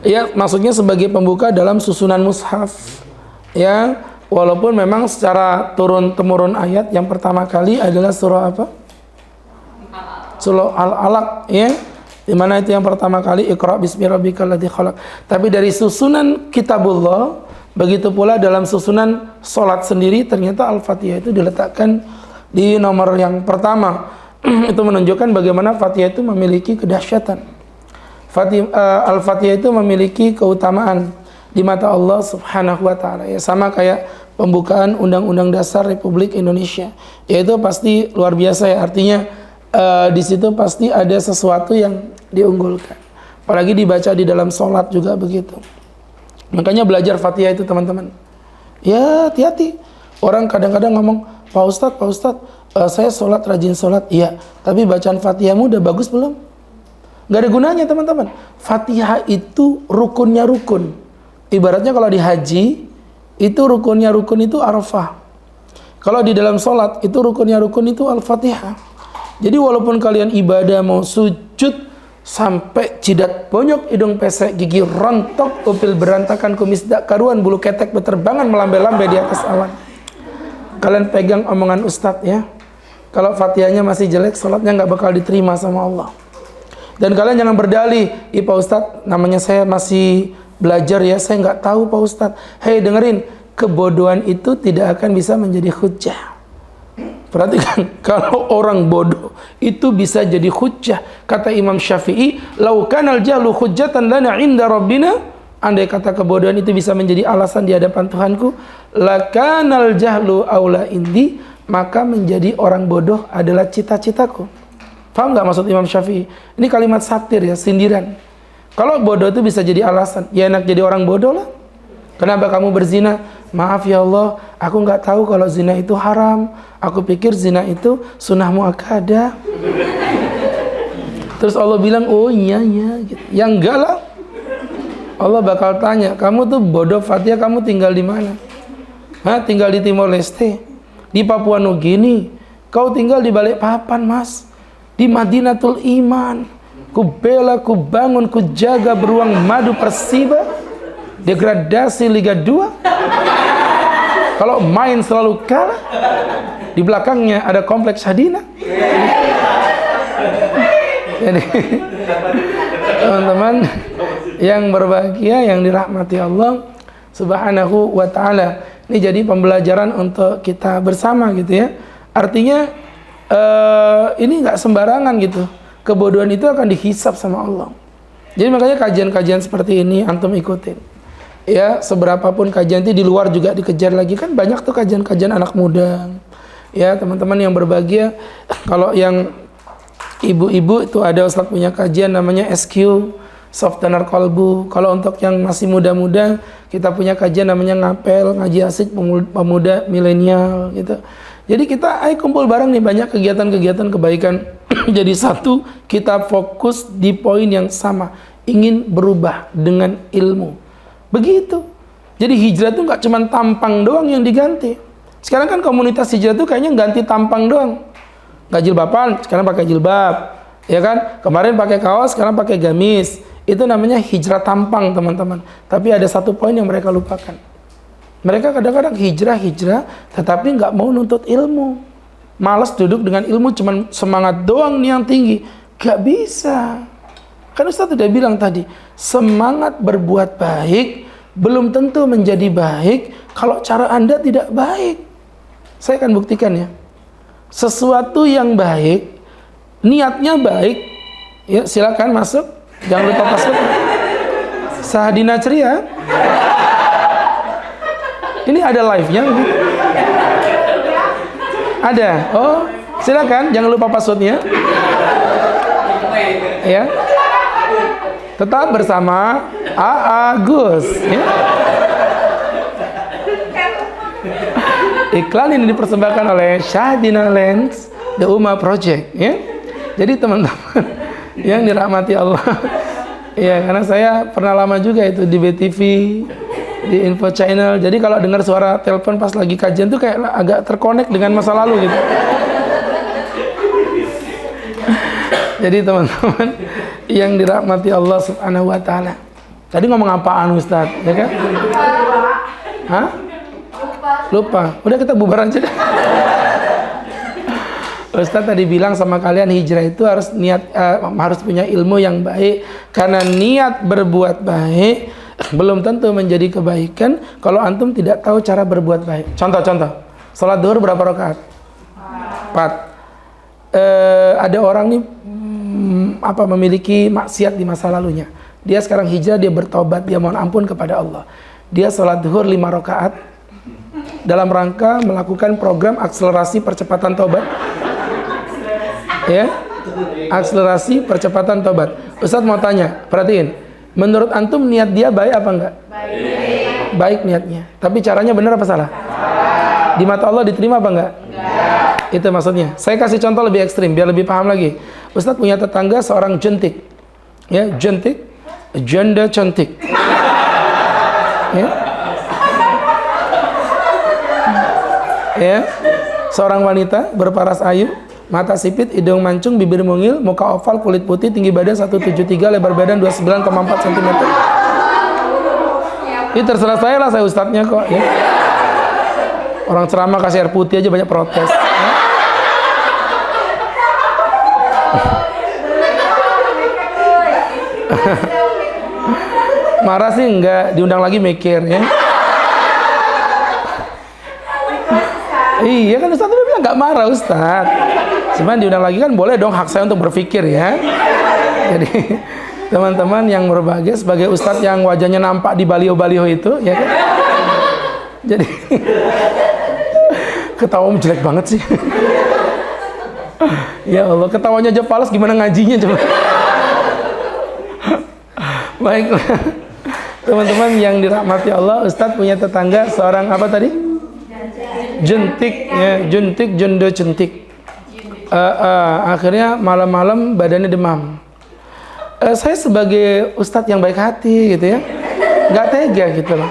[SPEAKER 2] Ya, maksudnya sebagai pembuka dalam susunan mushaf. Ya, walaupun memang secara turun-temurun ayat yang pertama kali adalah surah apa? Surah Al-Alaq, ya. Di mana itu yang pertama kali Iqra bismi rabbikal ladzi khalaq. Tapi dari susunan kitabullah, begitu pula dalam susunan salat sendiri ternyata Al-Fatihah itu diletakkan di nomor yang pertama. Itu menunjukkan bagaimana Fatihah itu memiliki kedahsyatan. Al-Fatihah itu memiliki keutamaan di mata Allah Subhanahu wa Ta'ala. Ya, sama kayak pembukaan Undang-Undang Dasar Republik Indonesia. Yaitu pasti luar biasa ya. Artinya di situ pasti ada sesuatu yang diunggulkan. Apalagi dibaca di dalam sholat juga begitu. Makanya belajar Fatihah itu teman-teman. Ya hati-hati. Orang kadang-kadang ngomong, Pak Ustadz, saya sholat, rajin sholat. Iya, tapi bacaan Fatihahmu udah bagus belum? Gak ada gunanya teman-teman. Fatihah itu rukunnya rukun. Ibaratnya kalau di haji, itu rukunnya rukun itu Arafah. Kalau di dalam sholat, itu rukunnya rukun itu Al-Fatihah. Jadi walaupun kalian ibadah mau sujud, sampai jidat bonyok, hidung pesek, gigi rontok, upil berantakan, kumis dak karuan, bulu ketek berterbangan melambai-lambai di atas awan. Kalian pegang omongan Ustadz ya. Kalau Fatihahnya masih jelek, sholatnya nggak bakal diterima sama Allah. Dan kalian jangan berdalih, Pak Ustadz, namanya saya masih belajar ya, saya nggak tahu Pak Ustadz. Hei dengerin, kebodohan itu tidak akan bisa menjadi hujjah. Perhatikan, kalau orang bodoh itu bisa jadi hujjah. Kata Imam Syafi'i, "Lau kanal jahlu hujjatan lana 'inda rabbina." Andai kata kebodohan itu bisa menjadi alasan di hadapan Tuhanku, lakanal jahlu aula indi, maka menjadi orang bodoh adalah cita-citaku. Paham nggak maksud Imam Syafi'i? Ini kalimat satir ya, sindiran. Kalau bodoh itu bisa jadi alasan, ya enak jadi orang bodoh lah. Kenapa kamu berzina? Maaf ya Allah, aku nggak tahu kalau zina itu haram. Aku pikir zina itu sunnah muakkadah. Terus Allah bilang, oh iya gitu. Ya enggak lah. Allah bakal tanya, kamu tuh bodoh Fatihah, kamu tinggal di mana? Hah, tinggal di Timor Leste, di Papua Nugini. Kau tinggal di Balikpapan, Mas. Di Madinatul Iman. Ku bela, ku bangun, ku jaga beruang madu Persiba. Degradasi Liga 2. Kalau main selalu kalah. Di belakangnya ada kompleks Hadinah. Jadi teman-teman yang berbahagia, yang dirahmati Allah Subhanahu wa Ta'ala, ini jadi pembelajaran untuk kita bersama gitu ya. Artinya ini nggak sembarangan gitu. Kebodohan itu akan dihisab sama Allah. Jadi makanya kajian-kajian seperti ini antum ikutin. Ya, seberapapun kajian itu di luar juga dikejar lagi, kan banyak tuh kajian-kajian anak muda. Ya, teman-teman yang berbahagia, kalau yang ibu-ibu itu ada Ustaz punya kajian namanya SQ, Softener Kolbu. Kalau untuk yang masih muda-muda, kita punya kajian namanya Ngapel, Ngaji Asik Pemuda Milenial gitu. Jadi kita ayo kumpul bareng nih, banyak kegiatan-kegiatan kebaikan. Jadi satu, kita fokus di poin yang sama, ingin berubah dengan ilmu. Begitu. Jadi hijrah itu nggak cuma tampang doang yang diganti. Sekarang kan komunitas hijrah itu kayaknya ganti tampang doang. Nggak jilbaban, sekarang pakai jilbab. Ya kan? Kemarin pakai kaos, sekarang pakai gamis. Itu namanya hijrah tampang, teman-teman. Tapi ada satu poin yang mereka lupakan. Mereka kadang-kadang hijrah, tetapi nggak mau nuntut ilmu. Malas duduk dengan ilmu, cuman semangat doang nih yang tinggi. Gak bisa. Kan Ustaz udah bilang tadi, semangat berbuat baik belum tentu menjadi baik Kalau cara Anda tidak baik, saya akan buktikan ya. Sesuatu yang baik, niatnya baik, ya silakan masuk. Jangan lupa password. Sahadina Ceria. Ini ada live-nya gitu. Ada. Oh, silakan, jangan lupa passwordnya. Ya. Tetap bersama AA Gus. Ya. Iklan ini dipersembahkan oleh Sahadina Lens The Ummah Project. Ya. Jadi teman-teman yang dirahmati Allah. Ya, karena saya pernah lama juga itu di BTV, di Info Channel. Jadi kalau dengar suara telepon pas lagi kajian tuh kayak agak terkonek dengan masa lalu gitu. Jadi teman-teman yang dirahmati Allah Subhanahu wa taala. Tadi ngomong apaan Ustaz? Ya kan? Hah? Lupa. Udah kita bubar aja deh. Ustaz tadi bilang sama kalian hijrah itu harus niat, harus punya ilmu yang baik, karena niat berbuat baik belum tentu menjadi kebaikan kalau antum tidak tahu cara berbuat baik. Contoh, sholat duhur berapa rakaat? 4. Ada orang nih memiliki maksiat di masa lalunya. Dia sekarang hijrah, dia bertobat, dia mohon ampun kepada Allah. Dia sholat duhur 5 rakaat dalam rangka melakukan program akselerasi percepatan tobat. Ya, akselerasi percepatan tobat. Ustadz mau tanya, perhatiin, menurut antum niat dia baik apa enggak? Baik niatnya, tapi caranya benar apa salah? Di mata Allah diterima apa enggak? Itu maksudnya. Saya kasih contoh lebih ekstrim biar lebih paham lagi. Ustadz punya tetangga seorang jentik, ya, jentik, janda cantik, ya, seorang wanita berparas ayu, mata sipit, hidung mancung, bibir mungil, muka oval, kulit putih, tinggi badan 173, lebar badan 29,4 cm. Ini terserah saya lah, saya ustadznya kok. Ya. Orang ceramah kasih air putih aja banyak protes. Ya. Marah sih enggak, diundang lagi mikir ya. Iya kan Ustadz udah bilang nggak marah Ustadz. Cuman diundang lagi kan boleh dong, hak saya untuk berpikir ya. Jadi teman-teman yang berbahagia sebagai Ustadz yang wajahnya nampak di baliho-baliho itu ya kan. Jadi ketawa jelek banget sih. Ya Allah, ketawanya aja falas, gimana ngajinya coba. Baiklah teman-teman yang dirahmati Allah, Ustadz punya tetangga seorang apa tadi? Jentik ya, jentik, janda jentik. Akhirnya malam-malam badannya demam. Saya sebagai ustadz yang baik hati gitu ya, nggak tega gitu loh.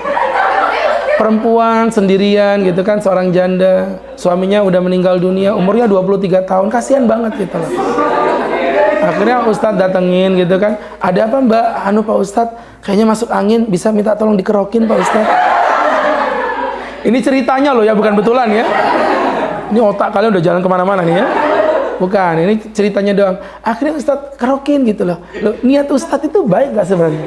[SPEAKER 2] Perempuan sendirian gitu kan, seorang janda, suaminya udah meninggal dunia, umurnya 23 tahun, kasihan banget gitu loh. Akhirnya ustadz datengin gitu kan, ada apa mbak? Anu pak ustadz, kayaknya masuk angin, bisa minta tolong dikerokin pak ustadz. Ini ceritanya loh ya, bukan betulan ya. Ini otak kalian udah jalan kemana-mana nih ya. Bukan, ini ceritanya doang. Akhirnya Ustadz kerokin gitu loh. Loh, niat Ustadz itu baik nggak sebenarnya?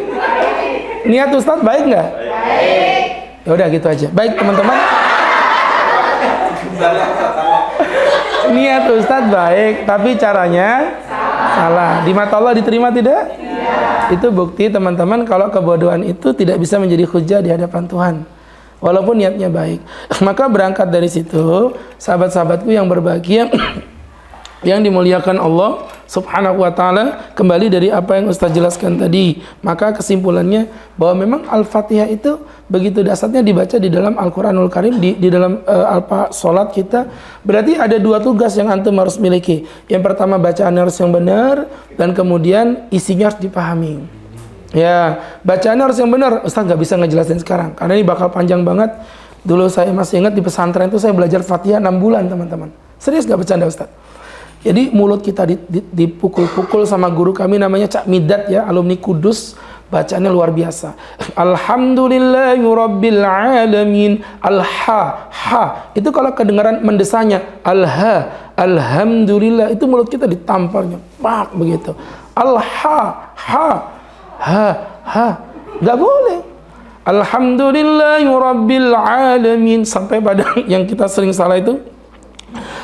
[SPEAKER 2] Niat Ustadz baik nggak? Baik. Ya udah gitu aja. Baik teman-teman. Niat Ustadz baik, tapi caranya salah. Di mata Allah diterima tidak? Itu bukti teman-teman kalau kebodohan itu tidak bisa menjadi hujah di hadapan Tuhan. Walaupun niatnya baik. Maka berangkat dari situ, sahabat-sahabatku yang berbahagia, yang dimuliakan Allah Subhanahu wa ta'ala, kembali dari apa yang Ustaz jelaskan tadi, maka kesimpulannya bahwa memang Al-Fatihah itu begitu dasarnya dibaca di dalam Al-Quranul Karim, di dalam sholat kita. Berarti ada 2 tugas yang antum harus miliki. Yang pertama, bacaan harus yang benar, dan kemudian isinya harus dipahami. Ya, bacaannya harus yang benar. Ustaz nggak bisa ngejelasin sekarang karena ini bakal panjang banget. Dulu saya masih ingat di pesantren itu saya belajar Fatihah 6 bulan teman-teman. Serius nggak bercanda Ustaz. Jadi mulut kita dipukul-pukul sama guru kami namanya Cak Midat ya, alumni Kudus. Bacaannya luar biasa. Alhamdulillahirabbil alamin. Al-ha, ha. Itu kalau kedengaran mendesanya al-ha, alhamdulillah, itu mulut kita ditamparnya. Pak begitu. Al-ha, ha. Ha, nggak boleh. Alhamdulillahi Rabbil Alamin. Sampai pada yang kita sering salah itu,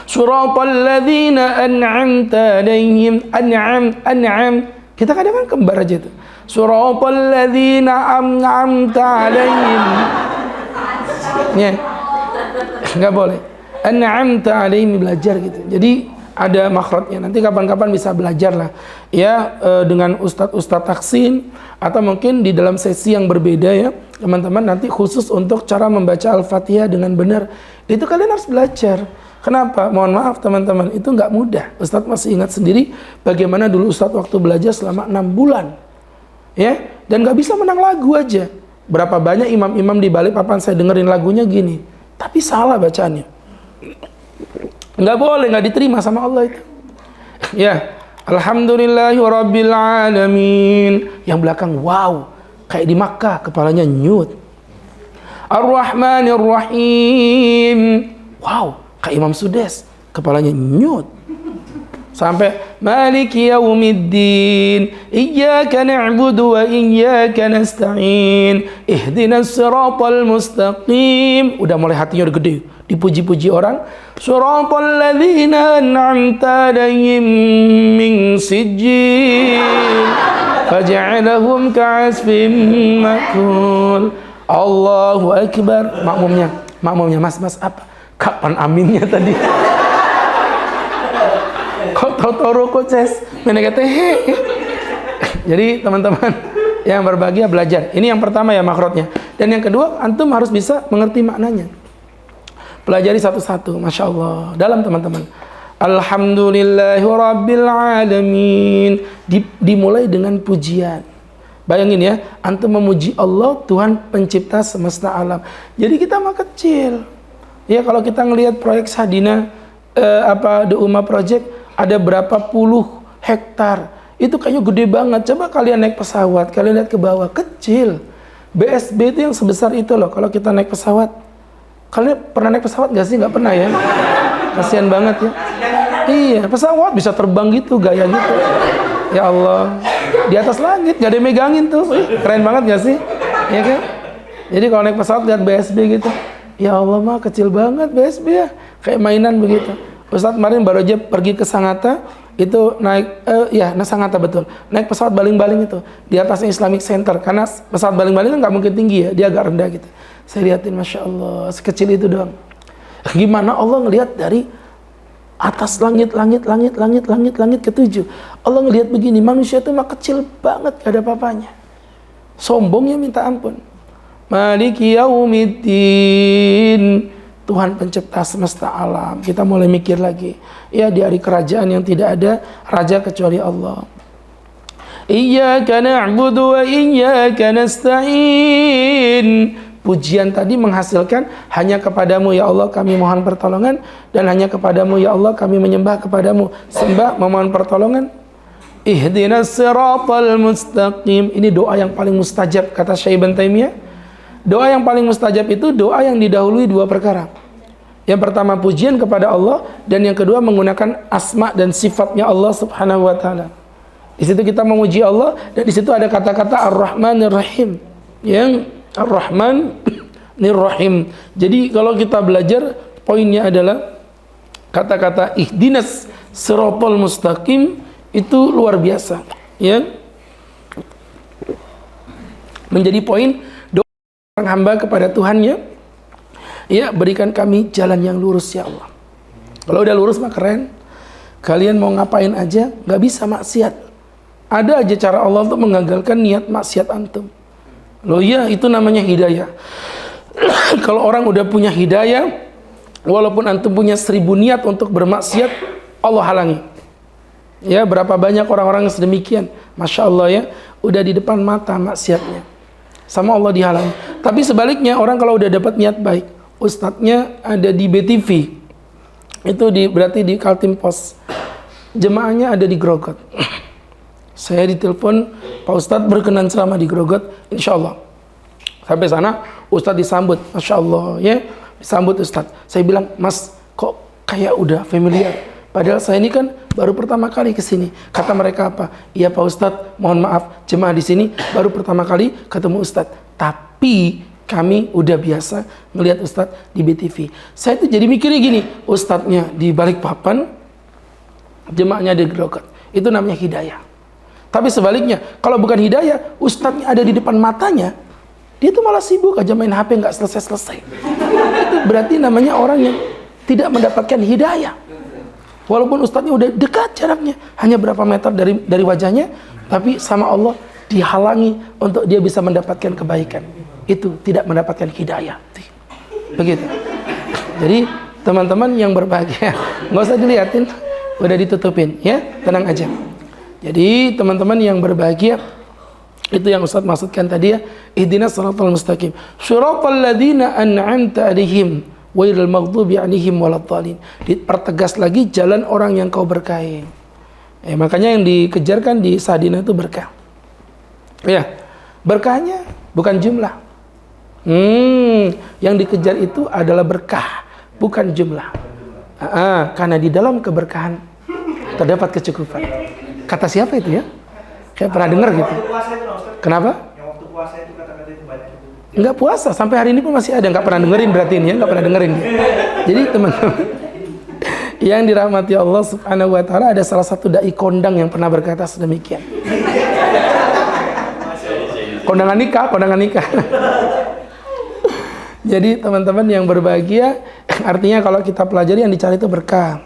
[SPEAKER 2] Suratal ladzina an'amta alaihim. An'am. Kita kadang kan kembar aja itu. Suratal ladzina an'amta alaihim. Ya. Enggak boleh. An'amta alaihim, belajar gitu. Jadi ada makhrajnya. Nanti kapan-kapan bisa belajar lah. Ya, dengan ustadz taksin atau mungkin di dalam sesi yang berbeda ya. Teman-teman nanti khusus untuk cara membaca Al-Fatihah dengan benar. Itu kalian harus belajar. Kenapa? Mohon maaf teman-teman, itu nggak mudah. Ustadz masih ingat sendiri bagaimana dulu Ustadz waktu belajar selama 6 bulan. Ya, dan nggak bisa menang lagu aja. Berapa banyak imam-imam di balik papan saya dengerin lagunya gini. Tapi salah bacaannya. Nggak boleh, nggak diterima sama Allah itu. Ya, Alhamdulillahi Rabbil Alamin. Yang belakang wow, kayak di Makkah, kepalanya nyut. Ar-Rahmanir Rahim. Wow, kayak Imam Sudes, kepalanya nyut. Sampai Maliki Yaumiddin. Iyyaka na'budu wa iyyaka nasta'in. Ihdinas siratal mustaqim. Udah mulai hatinya udah gede, dipuji-puji orang. Siratal ladzina an'amta alaihim min sijjin faj'alahum ka'asfin ma'kul. Allahu Akbar. Makmumnya mas apa? Kapan aminnya tadi? Kok tahu-tahu rokok ces? Menegate. Jadi teman-teman yang berbahagia belajar. Ini yang pertama ya makhrajnya. Dan yang kedua, antum harus bisa mengerti maknanya. Pelajari satu-satu, Masya Allah. Dalam teman-teman. Alhamdulillahi Rabbil Alamin. Dimulai dengan pujian. Bayangin ya, antum memuji Allah, Tuhan pencipta semesta alam. Jadi kita mah kecil. Ya kalau kita ngelihat proyek Sadina, The Ummah Project, ada berapa puluh hektar. Itu kayaknya gede banget. Coba kalian naik pesawat, kalian lihat ke bawah, kecil. BSB itu yang sebesar itu loh, kalau kita naik pesawat. Kalian pernah naik pesawat gak sih? Gak pernah ya? Kasihan banget ya. Iya, pesawat bisa terbang gitu, gaya gitu. Ya Allah, di atas langit, gak ada yang megangin tuh. Keren banget gak sih? Ya kan? Jadi kalau naik pesawat lihat BSB gitu, ya Allah mah kecil banget BSB ya. Kayak mainan begitu. Ustadz kemarin baru aja pergi ke Sangatta, itu naik, Sangatta betul. Naik pesawat baling-baling itu, di atasnya Islamic Center. Karena pesawat baling-baling kan gak mungkin tinggi ya, dia agak rendah gitu. Saya lihatin, Masya Allah, sekecil itu doang. Gimana Allah ngelihat dari atas langit ketujuh. Allah ngelihat begini, manusia itu mah kecil banget, gak ada apa-apanya. Sombongnya minta ampun. Maliki Yaumiddin. Tuhan pencipta semesta alam. Kita mulai mikir lagi. Ya, di hari kerajaan yang tidak ada raja kecuali Allah. Iyyaka na'budu wa iyyaka nasta'in. Pujian tadi menghasilkan hanya kepadamu ya Allah kami mohon pertolongan, dan hanya kepadamu ya Allah kami menyembah kepadamu. Sembah memohon pertolongan. Ihdinas siratal mustaqim. Ini doa yang paling mustajab kata Syekh Ibn Taimiyah. Doa yang paling mustajab itu doa yang didahului dua perkara. Yang pertama pujian kepada Allah, dan yang kedua menggunakan asma dan sifatnya Allah Subhanahu wa taala. Di situ kita memuji Allah, dan di situ ada kata-kata Ar-Rahmanir Rahim. Yang Ar-Rahman Nir-Rahim. Jadi kalau kita belajar, poinnya adalah kata-kata ihdinas siratal mustaqim itu luar biasa, ya. Menjadi poin doa orang hamba kepada Tuhannya, ya, berikan kami jalan yang lurus ya Allah. Kalau udah lurus mah keren. Kalian mau ngapain aja nggak bisa maksiat. Ada aja cara Allah untuk menggagalkan niat maksiat antum. Loh ya, itu namanya hidayah. Kalau orang udah punya hidayah, walaupun antum punya 1000 niat untuk bermaksiat, Allah halangi. Ya, berapa banyak orang-orang yang sedemikian, Masya Allah ya, udah di depan mata maksiatnya, sama Allah dihalangi. Tapi sebaliknya, orang kalau udah dapat niat baik, ustadznya ada di BTV, itu berarti di Kaltim Pos, jemaahnya ada di Grogot. Saya ditelepon, Pak Ustadz berkenan ceramah di Grogot, insya Allah. Sampai sana, Ustadz disambut, Masya Allah ya, disambut Ustadz. Saya bilang, Mas, kok kayak udah familiar? Padahal saya ini kan baru pertama kali ke sini. Kata mereka apa? Iya Pak Ustadz, mohon maaf, jemaah di sini baru pertama kali ketemu Ustadz. Tapi kami udah biasa ngelihat Ustadz di BTV. Saya tuh jadi mikirnya gini, Ustadznya di Balikpapan, jemaahnya di Grogot. Itu namanya hidayah. Tapi sebaliknya, kalau bukan hidayah, Ustadznya ada di depan matanya, dia tuh malah sibuk aja main HP nggak selesai-selesai. Itu berarti namanya orang yang tidak mendapatkan hidayah. Walaupun Ustadznya udah dekat jaraknya, hanya berapa meter dari wajahnya, tapi sama Allah dihalangi untuk dia bisa mendapatkan kebaikan. Itu tidak mendapatkan hidayah. Begitu. Jadi teman-teman yang berbahagia, nggak usah dilihatin, udah ditutupin, ya, tenang aja. Jadi teman-teman yang berbahagia, itu yang Ustaz maksudkan tadi ya, ihdinas shiratal mustaqim, shiratal ladzina an'amta 'alaihim ghairil maghdubi 'alaihim waladdallin. Dipertegas lagi jalan orang yang kau berkahi. Makanya yang dikejarkan di Sadina itu berkah. Ya, berkahnya bukan jumlah. Yang dikejar itu adalah berkah, bukan jumlah. Karena di dalam keberkahan terdapat kecukupan. Kata siapa itu ya? Saya pernah dengar gitu. Kenapa?
[SPEAKER 3] Yang waktu puasa itu kata-kata itu banyak.
[SPEAKER 2] Enggak puasa, sampai hari ini pun masih ada. Enggak pernah dengerin berarti ini ya, enggak pernah dengerin. Jadi teman-teman yang dirahmati Allah Subhanahu wa taala, ada salah satu dai kondang yang pernah berkata sedemikian. Kondangan nikah. Jadi teman-teman yang berbahagia, artinya kalau kita pelajari yang dicari itu berkah.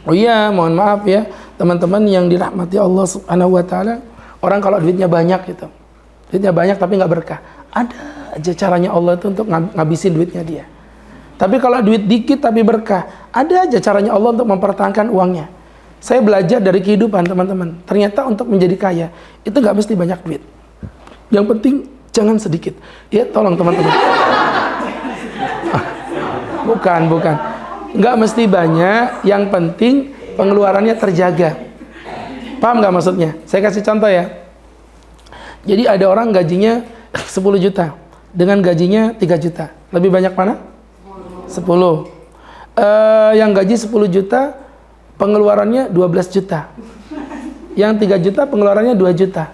[SPEAKER 2] Oh iya, mohon maaf ya, teman-teman yang dirahmati Allah Subhanahu wa taala, orang kalau duitnya banyak gitu. Duitnya banyak tapi nggak berkah. Ada aja caranya Allah itu untuk ngabisin duitnya dia. Tapi kalau duit dikit tapi berkah, ada aja caranya Allah untuk mempertahankan uangnya. Saya belajar dari kehidupan teman-teman. Ternyata untuk menjadi kaya itu nggak mesti banyak duit. Yang penting jangan sedikit. Ya tolong teman-teman. Bukan. Nggak mesti banyak. Yang penting pengeluarannya terjaga. Paham nggak maksudnya? Saya kasih contoh ya. Jadi ada orang gajinya 10 juta dengan gajinya 3 juta. Lebih banyak mana? 10. Yang gaji 10 juta pengeluarannya 12 juta. Yang 3 juta pengeluarannya 2 juta.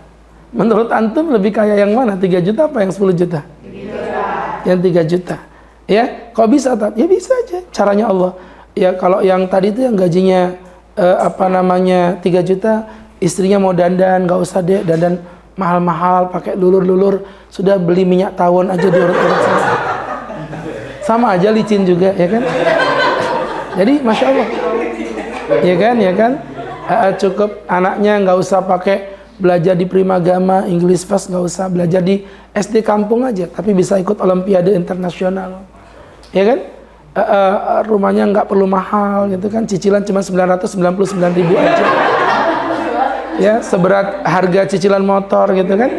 [SPEAKER 2] Menurut antum lebih kaya yang mana? 3 juta apa yang 10 juta? 3 juta. Yang 3 juta. Ya, kok bisa? Ya bisa aja. Caranya Allah. Ya kalau yang tadi itu yang gajinya 3 juta, istrinya mau dandan, nggak usah deh dandan mahal-mahal, pakai lulur-lulur, sudah beli minyak tawon aja diurut-urut sama aja licin juga, ya kan? Jadi masya Allah, ya kan? Cukup anaknya nggak usah pakai belajar di Primagama, English Fast, nggak usah belajar di SD kampung aja, tapi bisa ikut Olimpiade internasional, ya kan? Rumahnya nggak perlu mahal, gitu kan? Cicilan cuma 999.000 aja. Ya, seberat harga cicilan motor gitu kan.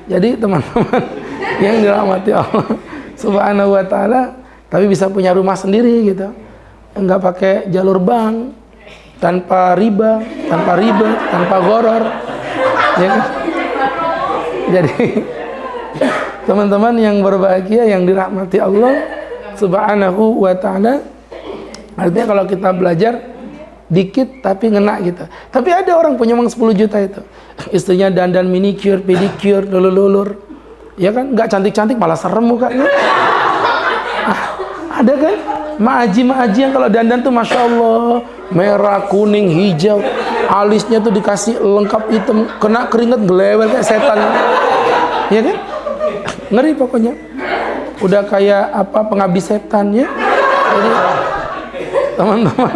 [SPEAKER 2] Jadi teman-teman yang dirahmati Allah Subhanahu wa taala, tapi bisa punya rumah sendiri gitu. Enggak pakai jalur bank, tanpa riba, tanpa goror. Ya kan? Jadi teman-teman yang berbahagia yang dirahmati Allah Subhanahu wa taala, artinya kalau kita belajar dikit tapi ngena gitu. Tapi ada orang punya uang 10 juta itu, istrinya dandan manicure, pedicure, lulur-lulur, ya kan, nggak cantik-cantik malah serem mukanya. Ada kan maaji yang kalau dandan tuh masya Allah, merah, kuning, hijau, alisnya tuh dikasih lengkap hitam, kena keringet gelewel kayak setan, ya kan, ngeri pokoknya, udah kayak apa, pengabdi setan ya. Jadi teman-teman,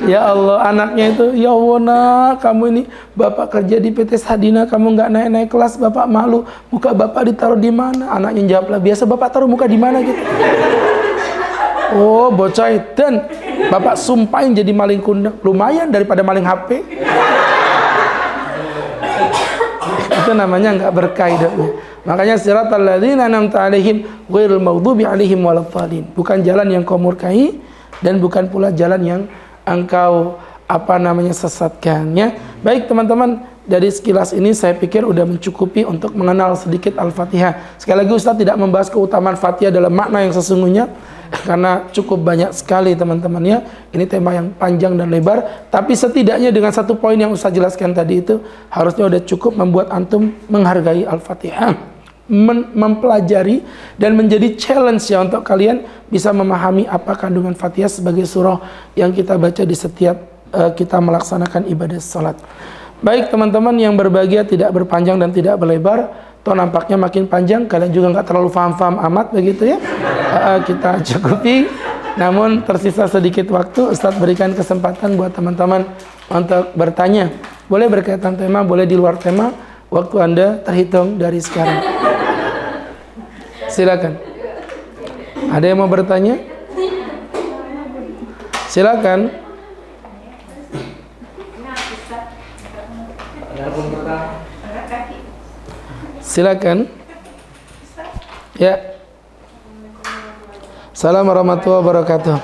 [SPEAKER 2] ya Allah, anaknya itu, ya Allah nak, kamu ini bapak kerja di PT Sadina, kamu nggak naik-naik kelas, bapak malu, muka bapak ditaruh di mana? Anaknya jawab lah, biasa bapak taruh muka di mana gitu. Oh bocah, dan bapak sumpahin jadi maling kundang, lumayan daripada maling HP. Itu namanya nggak berkah hidupnya. Makanya siratal ladzina an'amta 'alaihim ghairil maghdubi 'alaihim waladdallin. Bukan jalan yang kau murkai dan bukan pula jalan yang engkau sesatkannya. Baik teman-teman, dari sekilas ini saya pikir udah mencukupi untuk mengenal sedikit Al-Fatihah. Sekali lagi Ustaz tidak membahas keutamaan Fatihah dalam makna yang sesungguhnya, karena cukup banyak sekali teman-temannya. Ini tema yang panjang dan lebar, tapi setidaknya dengan satu poin yang Ustaz jelaskan tadi itu harusnya udah cukup membuat antum menghargai Al-Fatihah, mempelajari dan menjadi challenge ya untuk kalian bisa memahami apa kandungan Fatihah sebagai surah yang kita baca di setiap kita melaksanakan ibadah salat. Baik teman-teman yang berbahagia, tidak berpanjang dan tidak berlebar, toh nampaknya makin panjang, kalian juga nggak terlalu paham-paham amat begitu ya. Kita cukupi, namun tersisa sedikit waktu, Ustadz berikan kesempatan buat teman-teman untuk bertanya. Boleh berkaitan tema, boleh di luar tema, waktu Anda terhitung dari sekarang. Silakan. Ada yang mau bertanya? Silakan. Silakan. Ya. Assalamualaikum warahmatullahi wabarakatuh.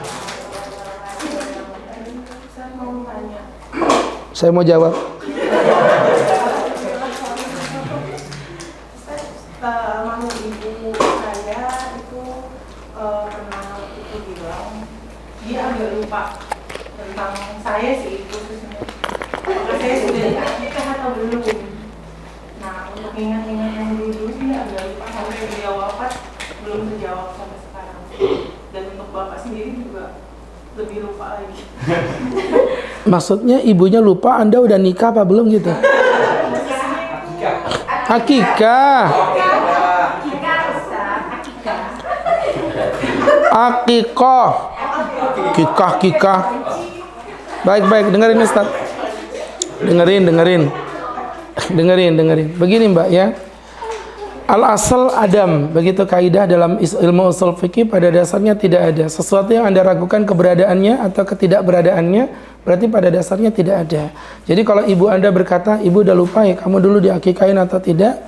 [SPEAKER 2] Saya mau jawab.
[SPEAKER 4] Mama ibu saya itu pernah itu bilang dia agak lupa tentang saya sih khususnya. Apakah saya sudah nikah atau belum? Nah, untuk ingat-ingat yang dulu dia agak lupa sampai dia wafat belum terjawab sampai sekarang. Dan untuk bapak sendiri juga lebih lupa lagi.
[SPEAKER 2] Maksudnya ibunya lupa Anda udah nikah apa belum gitu? Akikah. Akikoh. Kikah. Baik, dengerin Ustaz. Dengerin. Begini Mbak ya. Al-asal adam, begitu kaidah dalam ilmu usul fikih, pada dasarnya tidak ada sesuatu yang Anda ragukan keberadaannya atau ketidakberadaannya, berarti pada dasarnya tidak ada. Jadi kalau ibu Anda berkata, ibu udah lupa ya kamu dulu diakikain atau tidak,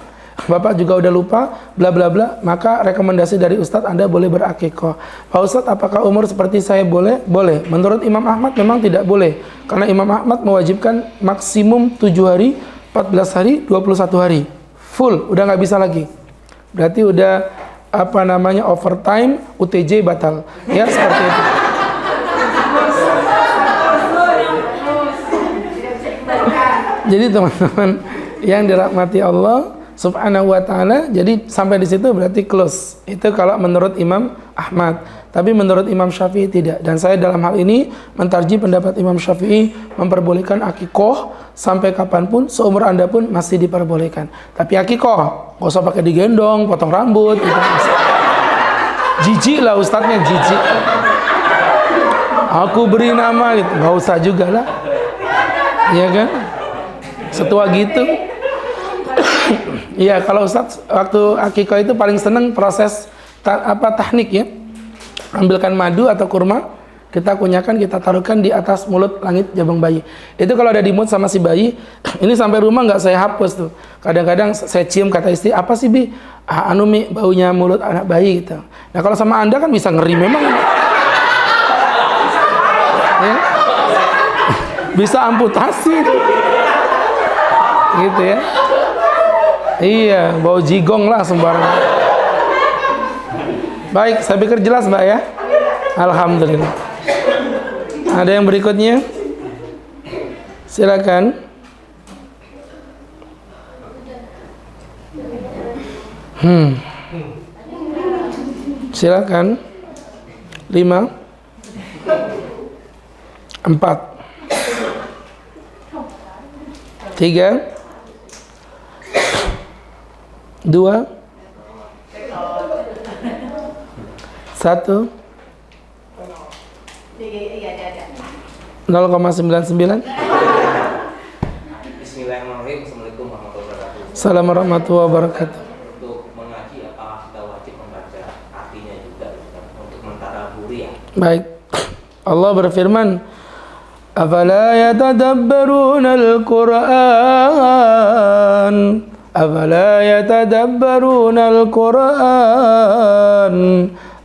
[SPEAKER 2] bapak juga udah lupa, bla bla bla, maka rekomendasi dari Ustadz Anda boleh berakikoh. Pak Ustadz, apakah umur seperti saya boleh? Boleh. Menurut Imam Ahmad memang tidak boleh, karena Imam Ahmad mewajibkan maksimum 7 hari, 14 hari, 21 hari. Full, udah nggak bisa lagi. Berarti udah overtime, UTJ batal. Ya seperti itu. Jadi teman-teman yang dirahmati Allah Subhanahu wa ta'ala, jadi sampai di situ berarti close. Itu kalau menurut Imam Ahmad. Tapi menurut Imam Syafi'i tidak. Dan saya dalam hal ini mentarjih pendapat Imam Syafi'i, memperbolehkan akikoh sampai kapanpun, seumur Anda pun masih diperbolehkan. Tapi akikoh, nggak usah pakai digendong, potong rambut gitu. Jijik lah ustadznya, jijik. Aku beri nama gitu, nggak usah juga lah. Iya kan? Setua gitu. Iya, kalau Ustadz waktu akikoh itu paling seneng proses tahnik ya. Ambilkan madu atau kurma, kita kunyakan, kita taruhkan di atas mulut langit jabang bayi. Itu kalau ada di mulut sama si bayi, ini sampai rumah nggak saya hapus tuh. Kadang-kadang saya cium, kata istri, apa sih Bi? Mi, baunya mulut anak bayi gitu. Nah kalau sama Anda kan bisa ngeri memang. Ya? Bisa amputasi. Gitu ya. Iya, bau jigong lah sembarangan. Baik, saya pikir jelas Mbak ya. Alhamdulillah. Ada yang berikutnya? Silakan. Silakan. 5 4 3 2 1 0,99.
[SPEAKER 5] Bismillahirrahmanirrahim. Assalamualaikum warahmatullahi wabarakatuh.
[SPEAKER 2] Assalamualaikum warahmatullahi wabarakatuh.
[SPEAKER 5] Untuk mengaji, apakah kita wajib membaca artinya juga untuk mentadabburi ya?
[SPEAKER 2] Baik. Allah berfirman, "Afala yatadabbaruna al-Qur'an? Afala yatadabbaruna al-Qur'an?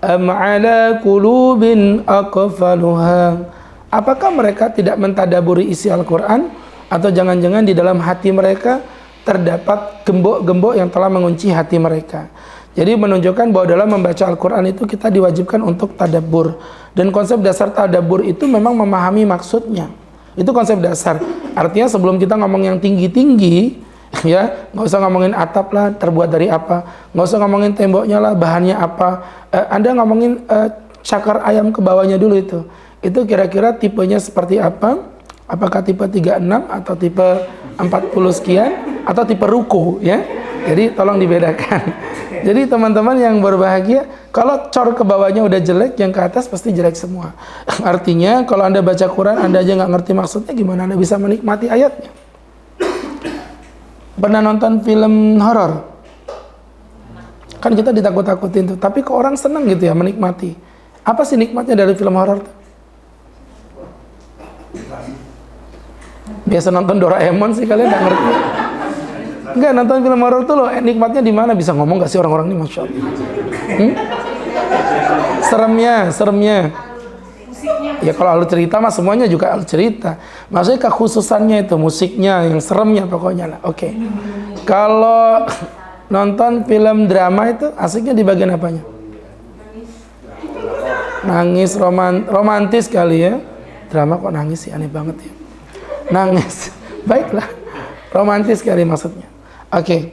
[SPEAKER 2] Am 'ala qulubin aqfaluha?" Apakah mereka tidak mentadaburi isi Al-Quran? Atau jangan-jangan di dalam hati mereka terdapat gembok-gembok yang telah mengunci hati mereka? Jadi menunjukkan bahwa dalam membaca Al-Quran itu kita diwajibkan untuk tadabbur. Dan konsep dasar tadabbur itu memang memahami maksudnya. Itu konsep dasar. Artinya sebelum kita ngomong yang tinggi-tinggi, ya nggak usah ngomongin atap lah, terbuat dari apa. Nggak usah ngomongin temboknya lah, bahannya apa. Anda ngomongin cakar ayam ke bawahnya dulu itu. Itu kira-kira tipenya seperti apa? Apakah tipe 36 atau tipe 40 sekian atau tipe ruko, ya? Jadi tolong dibedakan. Jadi teman-teman yang berbahagia, kalau cor ke bawahnya udah jelek, yang ke atas pasti jelek semua. Artinya kalau Anda baca Quran, Anda aja nggak ngerti maksudnya, gimana Anda bisa menikmati ayatnya? Pernah nonton film horor? Kan kita ditakut-takutin tuh, tapi kok orang seneng gitu ya menikmati. Apa sih nikmatnya dari film horor tuh? Biasa nonton Doraemon sih, kalian nggak ngerti. Enggak, nonton film horor tuh loh, nikmatnya di mana? Bisa ngomong gak sih orang-orang ini, Masya Allah? Seremnya. Ya kalau alur cerita mah semuanya juga alur cerita. Maksudnya kekhususannya itu, musiknya, yang seremnya pokoknya lah. Oke. Kalau nonton film drama itu asiknya di bagian apanya? Nangis, romantis kali ya. Drama kok nangis sih, aneh banget ya. Nangis, baiklah, romantis kali maksudnya. Oke.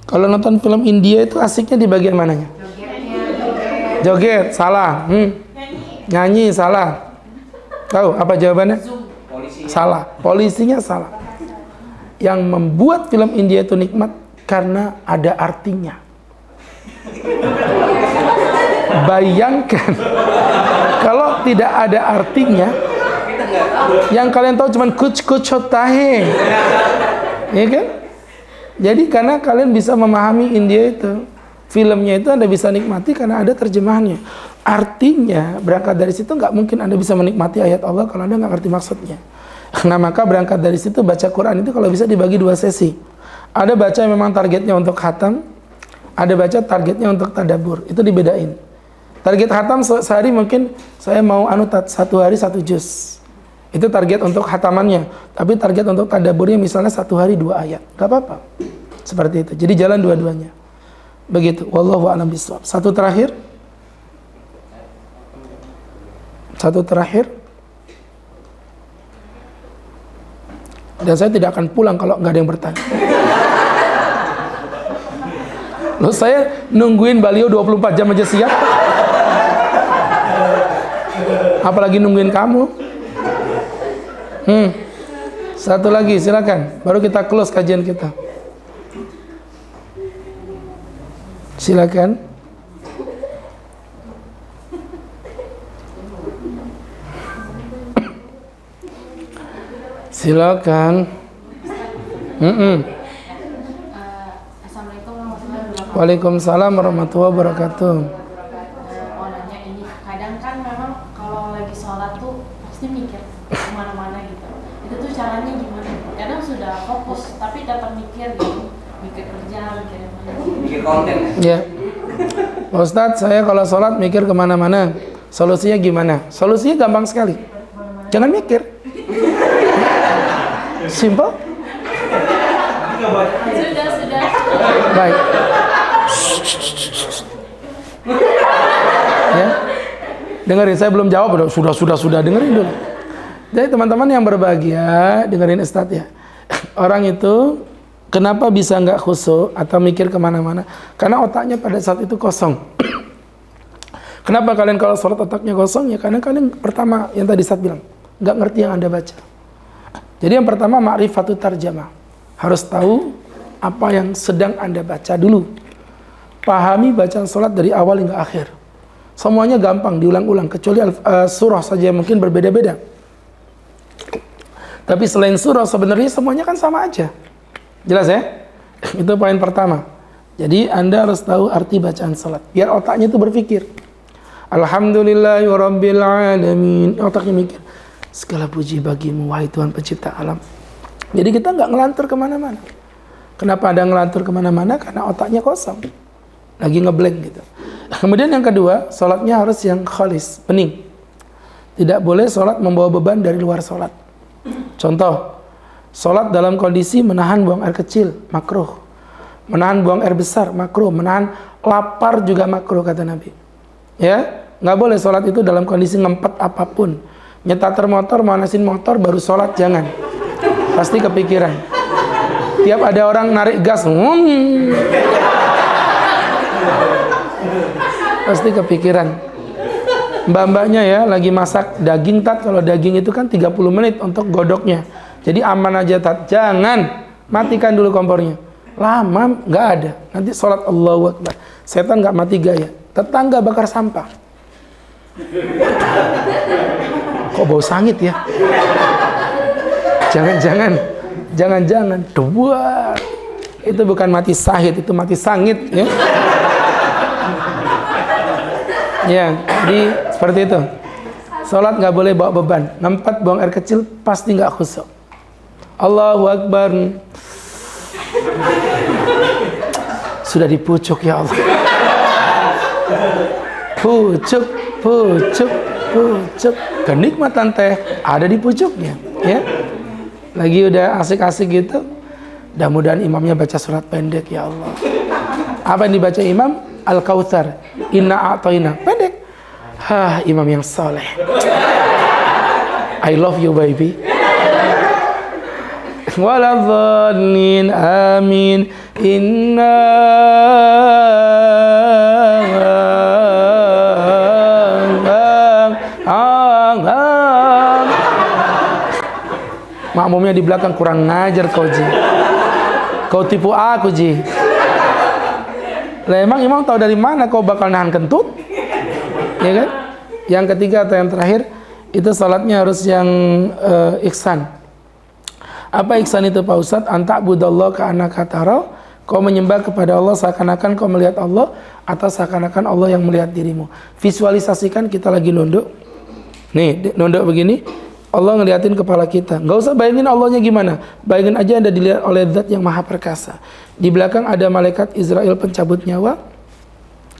[SPEAKER 2] Kalau nonton film India itu asiknya di bagian mananya? Joget, salah. Nyanyi, salah. Tahu apa jawabannya? Salah. Polisinya salah. Yang membuat film India itu nikmat karena ada artinya. Bayangkan kalau tidak ada artinya, yang kalian tahu cuman kuch hotahe, ya kan? Jadi karena kalian bisa memahami India itu, filmnya itu Anda bisa nikmati karena ada terjemahannya. Artinya berangkat dari situ nggak mungkin Anda bisa menikmati ayat Allah kalau Anda nggak ngerti maksudnya. Nah maka berangkat dari situ baca Quran itu kalau bisa dibagi 2 sesi. Ada baca yang memang targetnya untuk khatam, ada baca targetnya untuk tadabbur. Itu dibedain. Target khatam sehari mungkin saya mau anutat 1 hari 1 juz. Itu target untuk khatamannya. Tapi target untuk tadabburnya misalnya 1 hari 2 ayat. Gak apa-apa. Seperti itu. Jadi jalan dua-duanya. Begitu. Wallahu a'lam bishawab. Satu terakhir. Dan saya tidak akan pulang kalau nggak ada yang bertanya. Loh, saya nungguin beliau 24 jam aja siap. Apalagi nungguin kamu. Satu lagi, silakan. Baru kita close kajian kita. Silakan. Silakan.
[SPEAKER 6] Assalamualaikum warahmatullahi wabarakatuh.
[SPEAKER 2] Waalaikumsalam warahmatullahi wabarakatuh.
[SPEAKER 6] Mau nanya ini, kadang kan memang kalau lagi sholat tuh pasti mikir kemana-mana gitu. Itu tuh caranya gimana? Kadang sudah fokus tapi tetap mikir gitu, mikir kerja, mikir apa?
[SPEAKER 5] Bikin konten.
[SPEAKER 2] Ya, Pak Ustadz, saya kalau sholat mikir kemana-mana. Solusinya gimana? Solusinya gampang sekali. Jangan mikir. Simple.
[SPEAKER 6] Sudah.
[SPEAKER 2] Baik. Ya. Dengerin, saya belum jawab. Sudah dengerin dulu. Jadi teman-teman yang berbahagia, dengerin Ustadz ya. Orang itu kenapa bisa nggak khusyuk atau mikir kemana-mana? Karena otaknya pada saat itu kosong. Kenapa kalian kalau sholat otaknya kosong? Ya karena kalian pertama yang tadi Ustadz bilang, nggak ngerti yang Anda baca. Jadi yang pertama ma'rifatut tarjamah. Harus tahu apa yang sedang Anda baca dulu. Pahami bacaan sholat dari awal hingga akhir. Semuanya gampang diulang-ulang, kecuali surah saja yang mungkin berbeda-beda. Tapi selain surah sebenarnya semuanya kan sama aja. Jelas ya? Itu poin pertama. Jadi Anda harus tahu arti bacaan sholat. Biar otaknya itu berpikir. Alhamdulillahirabbil alamin. Otaknya mikir. Segala puji bagimu, wahai Tuhan pencipta alam. Jadi kita nggak ngelantur kemana-mana. Kenapa ada ngelantur kemana-mana? Karena otaknya kosong. Lagi ngeblank gitu. Kemudian yang kedua, sholatnya harus yang khalis, bening. Tidak boleh sholat membawa beban dari luar sholat. Contoh, sholat dalam kondisi menahan buang air kecil, makruh. Menahan buang air besar makruh, menahan lapar juga makruh kata Nabi. Ya, nggak boleh sholat itu dalam kondisi ngempet apapun. Nyetater motor, manasin motor baru sholat, jangan. Pasti kepikiran. Tiap ada orang narik gas, pasti kepikiran. Mbak-mbaknya ya lagi masak daging tat, kalau daging itu kan 30 menit untuk godoknya. Jadi aman aja tat, jangan matikan dulu kompornya. Lama nggak ada, nanti sholat Allahu Akbar. Setan nggak mati gaya. Tetangga bakar sampah. Kok bau sangit ya? Jangan-jangan. Dua. Itu bukan mati sahid, itu mati sangit ya. Ya, jadi seperti itu. Sholat nggak boleh bawa beban. Ngempet buang air kecil pasti nggak khusyuk. Allahu Akbar. Sudah di pucuk ya Allah. Pucuk. Kenikmatan teh ada di pucuknya, ya. Lagi udah asik-asik gitu. Mudah-mudahan imamnya baca surat pendek ya Allah. Apa yang dibaca imam? Al-Kautsar. Inna a'tayna. Pendek. Imam yang saleh. I love you baby. Waladhdallin amin. Inna makmumnya di belakang kurang ngajar kau Ji. Kau tipu aku Ji. Lah emang imam tahu dari mana kau bakal nahan kentut? Ya kan? Yang ketiga atau yang terakhir itu salatnya harus yang ihsan. Apa ihsan itu Pak Ustadz? Anta'budallah ka'annaka tara. Kau menyembah kepada Allah seakan-akan kau melihat Allah atau seakan-akan Allah yang melihat dirimu. Visualisasikan kita lagi nunduk. Nih, nunduk begini. Allah ngeliatin kepala kita. Nggak usah bayangin Allahnya gimana. Bayangin aja Anda dilihat oleh Zat yang Maha Perkasa. Di belakang ada malaikat Israel pencabut nyawa.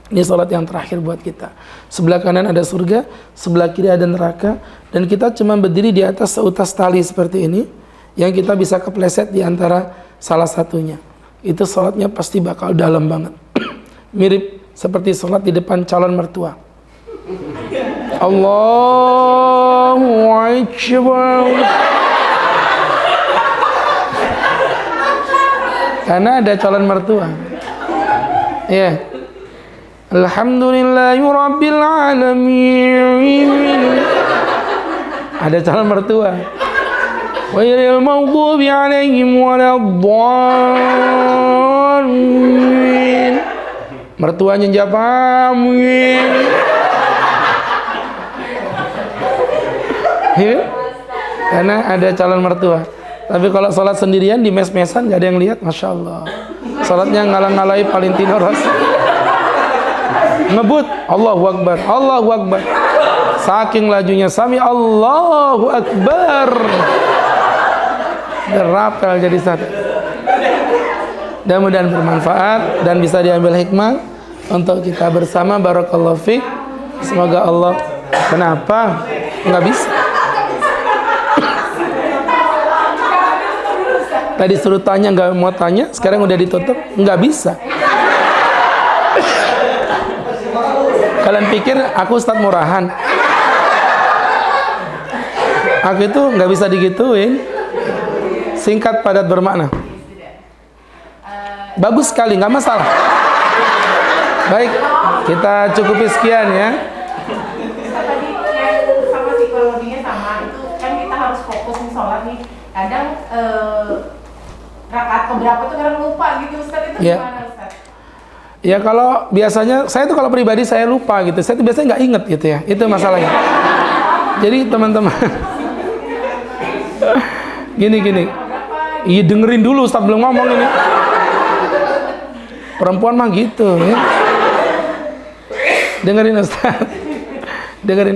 [SPEAKER 2] Ini salat yang terakhir buat kita. Sebelah kanan ada surga, sebelah kiri ada neraka, dan kita cuma berdiri di atas seutas tali seperti ini, yang kita bisa kepleset di antara salah satunya. Itu salatnya pasti bakal dalam banget. Mirip seperti salat di depan calon mertua. Allahu Akbar. Karena ada calon mertua. Ya. Alhamdulillahi Rabbil Alamin. Ada calon mertua. Ghairil maghdubi alaihim waladdallin. Mertuanya jawab amin. Ya? Karena ada calon mertua. Tapi kalau sholat sendirian di mes-mesan gak ada yang lihat, Masya Allah. Sholatnya ngalang-ngalai Valentino Rossi. Ngebut, Allahu Akbar, Allahu Akbar. Saking lajunya Sami Allahu Akbar. Derapel jadi satu. Mudah-mudahan bermanfaat dan bisa diambil hikmah untuk kita bersama. Barakallahu fiik. Semoga Allah. Kenapa? Nggak bisa. Tadi suruh tanya nggak mau tanya, sekarang udah ditutup, nggak bisa. Kalian pikir aku Ustadz murahan? Aku itu nggak bisa digituin. Singkat, padat, bermakna. Bagus sekali, nggak masalah. Baik, kita cukupi sekian ya.
[SPEAKER 4] Tadi yang sama psikologinya sama, itu kan kita harus fokus nih sholat nih. Kadang rakaat keberapa tuh kadang lupa gitu Ustaz, itu gimana Ustaz?
[SPEAKER 2] Ya kalau biasanya, saya tuh kalau pribadi saya lupa gitu. Saya tuh biasanya nggak inget gitu ya, itu masalahnya. Jadi teman-teman, gini. Iya dengerin dulu Ustaz belum ngomong ini. Perempuan mah gitu ya. Dengerin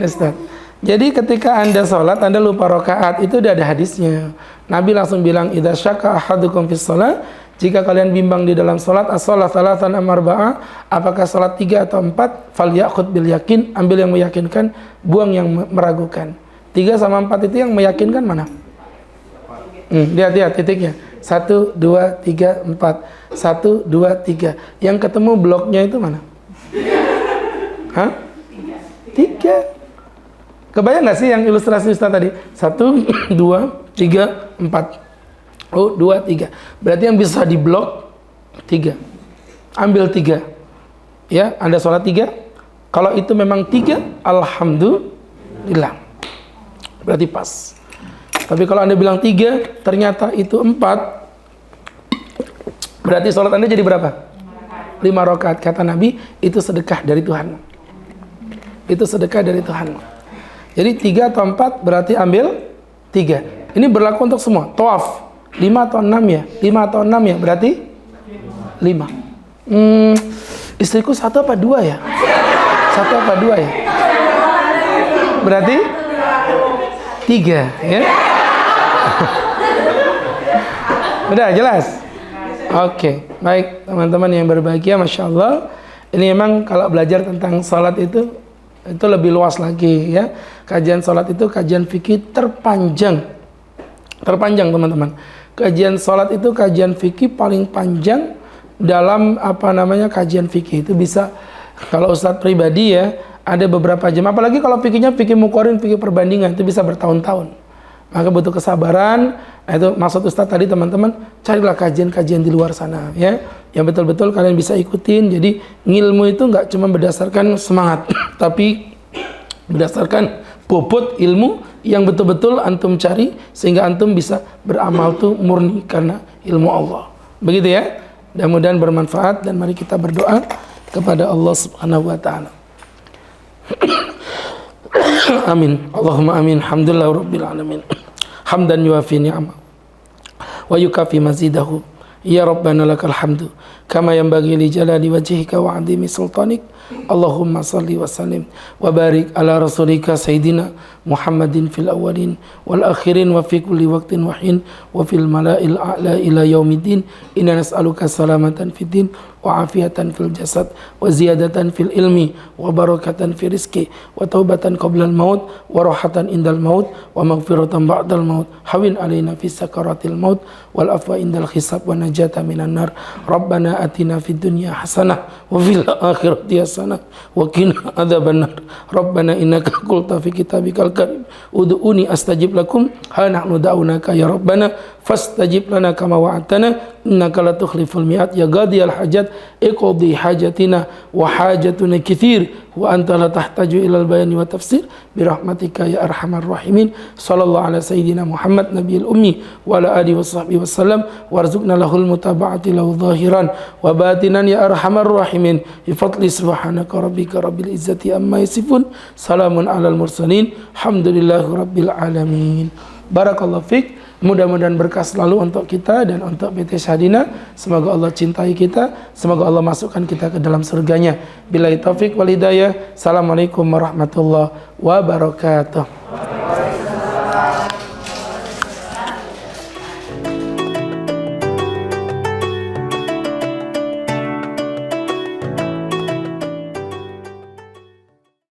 [SPEAKER 2] Ustaz. Jadi ketika Anda sholat, Anda lupa rakaat, itu udah ada hadisnya. Nabi langsung bilang, idza syakka ahadukum fis shalah, jika kalian bimbang di dalam sholat, as-shalah tsalatan am arba'ah, apakah sholat 3 atau 4, falyakhud bil yakin, ambil yang meyakinkan, buang yang meragukan. 3 sama 4 itu yang meyakinkan mana? Lihat titiknya. 1, 2, 3, 4. 1, 2, 3. Yang ketemu bloknya itu mana? Hah? 3. Kebayang nggak sih yang ilustrasi Ustaz tadi? 1, 2, 3, 4. Oh, 2, 3. Berarti yang bisa di blok 3. Ambil 3. Ya, Anda sholat 3. Kalau itu memang 3, alhamdulillah. Berarti pas. Tapi kalau Anda bilang 3, ternyata itu 4, berarti sholat Anda jadi berapa? 5 rakaat. Kata Nabi, itu sedekah dari Tuhan. Itu sedekah dari Tuhan. Jadi 3 atau 4 berarti ambil 3. Ini berlaku untuk semua. Tawaf 5 atau 6 ya? 5 atau 6 ya? Berarti 5. Istriku 1 apa 2 ya? 1 apa 2 ya? Berarti 3 ya? Udah jelas? Oke, baik teman-teman yang berbahagia, Masya Allah. Ini memang kalau belajar tentang salat itu lebih luas lagi ya. Kajian salat itu kajian fikih terpanjang teman-teman. Kajian salat itu kajian fikih paling panjang dalam kajian fikih. Itu bisa, kalau Ustadz pribadi ya, ada beberapa jam. Apalagi kalau fikihnya fikih muqarrin, fikih perbandingan, itu bisa bertahun-tahun. Maka butuh kesabaran. Nah, itu maksud Ustadz tadi teman-teman, carilah kajian-kajian di luar sana ya, yang betul-betul kalian bisa ikutin. Jadi ngilmu itu nggak cuma berdasarkan semangat, tapi berdasarkan bobot ilmu yang betul-betul antum cari, sehingga antum bisa beramal tuh murni karena ilmu Allah. Begitu ya. Mudah-mudahan bermanfaat, dan mari kita berdoa kepada Allah Subhanahu wa taala. Amin. Allahumma amin. Alhamdulillah rabbil alamin. Hamdan yuafi ni'amah wa yukafi mazidahu. Ya Rabbana lakal hamdu kama yanbaghi li jalali wajhika wa 'azimi sultanik. Allahumma salli wa sallim wa barik ala rasulika sayyidina Muhammadin fil awwalin wal akhirin wa fi kulli waqtin wa hin wa fil mala'il a'la ila yaumiddin. Inna nas'aluka salamatan fid din wa afiatan fil jasad wa ziyadatan fil ilmi wa barakatan fil rizqi wa taubatan qabla al maut wa rahatan indal maut wa maghfiratan ba'dal maut. Hawin alaina fi sakaratil maut wal afwa indal hisab wa najata minan nar. Rabbana atina fid dunya hasanah wa fil akhirati hasanah wa qina adzabannar. Rabbana innaka qulta fi kitabikal karim ud'uni astajib lakum ha nahnu da'unaka ya Rabbana fastajib lana kama wa'adtana innaka la tukhliful mi'ad ya qadiyal hajat iqdi hajatina wa hajatuna katsir wa anta la tahtaju ilal bayani wa tafsir birahmatika ya arhamar rahimin. Sallallahu ala sayyidina Muhammad nabiyil ummi wa ala alihi wa sahbihi wasallam warzuqna lahul mutaba'ati lahu zahiran wa batinan ya arhamar rahimin bi fadli subhanaka rabbika rabbil izzati amma yasifun salamun alal mursalin alhamdulillahi rabbil alamin. Barakallahu fiik. Mudah-mudahan berkah selalu untuk kita dan untuk PT Syahadina. Semoga Allah cintai kita, semoga Allah masukkan kita ke dalam surganya. Billahi taufik wal hidayah. Assalamualaikum warahmatullahi wabarakatuh.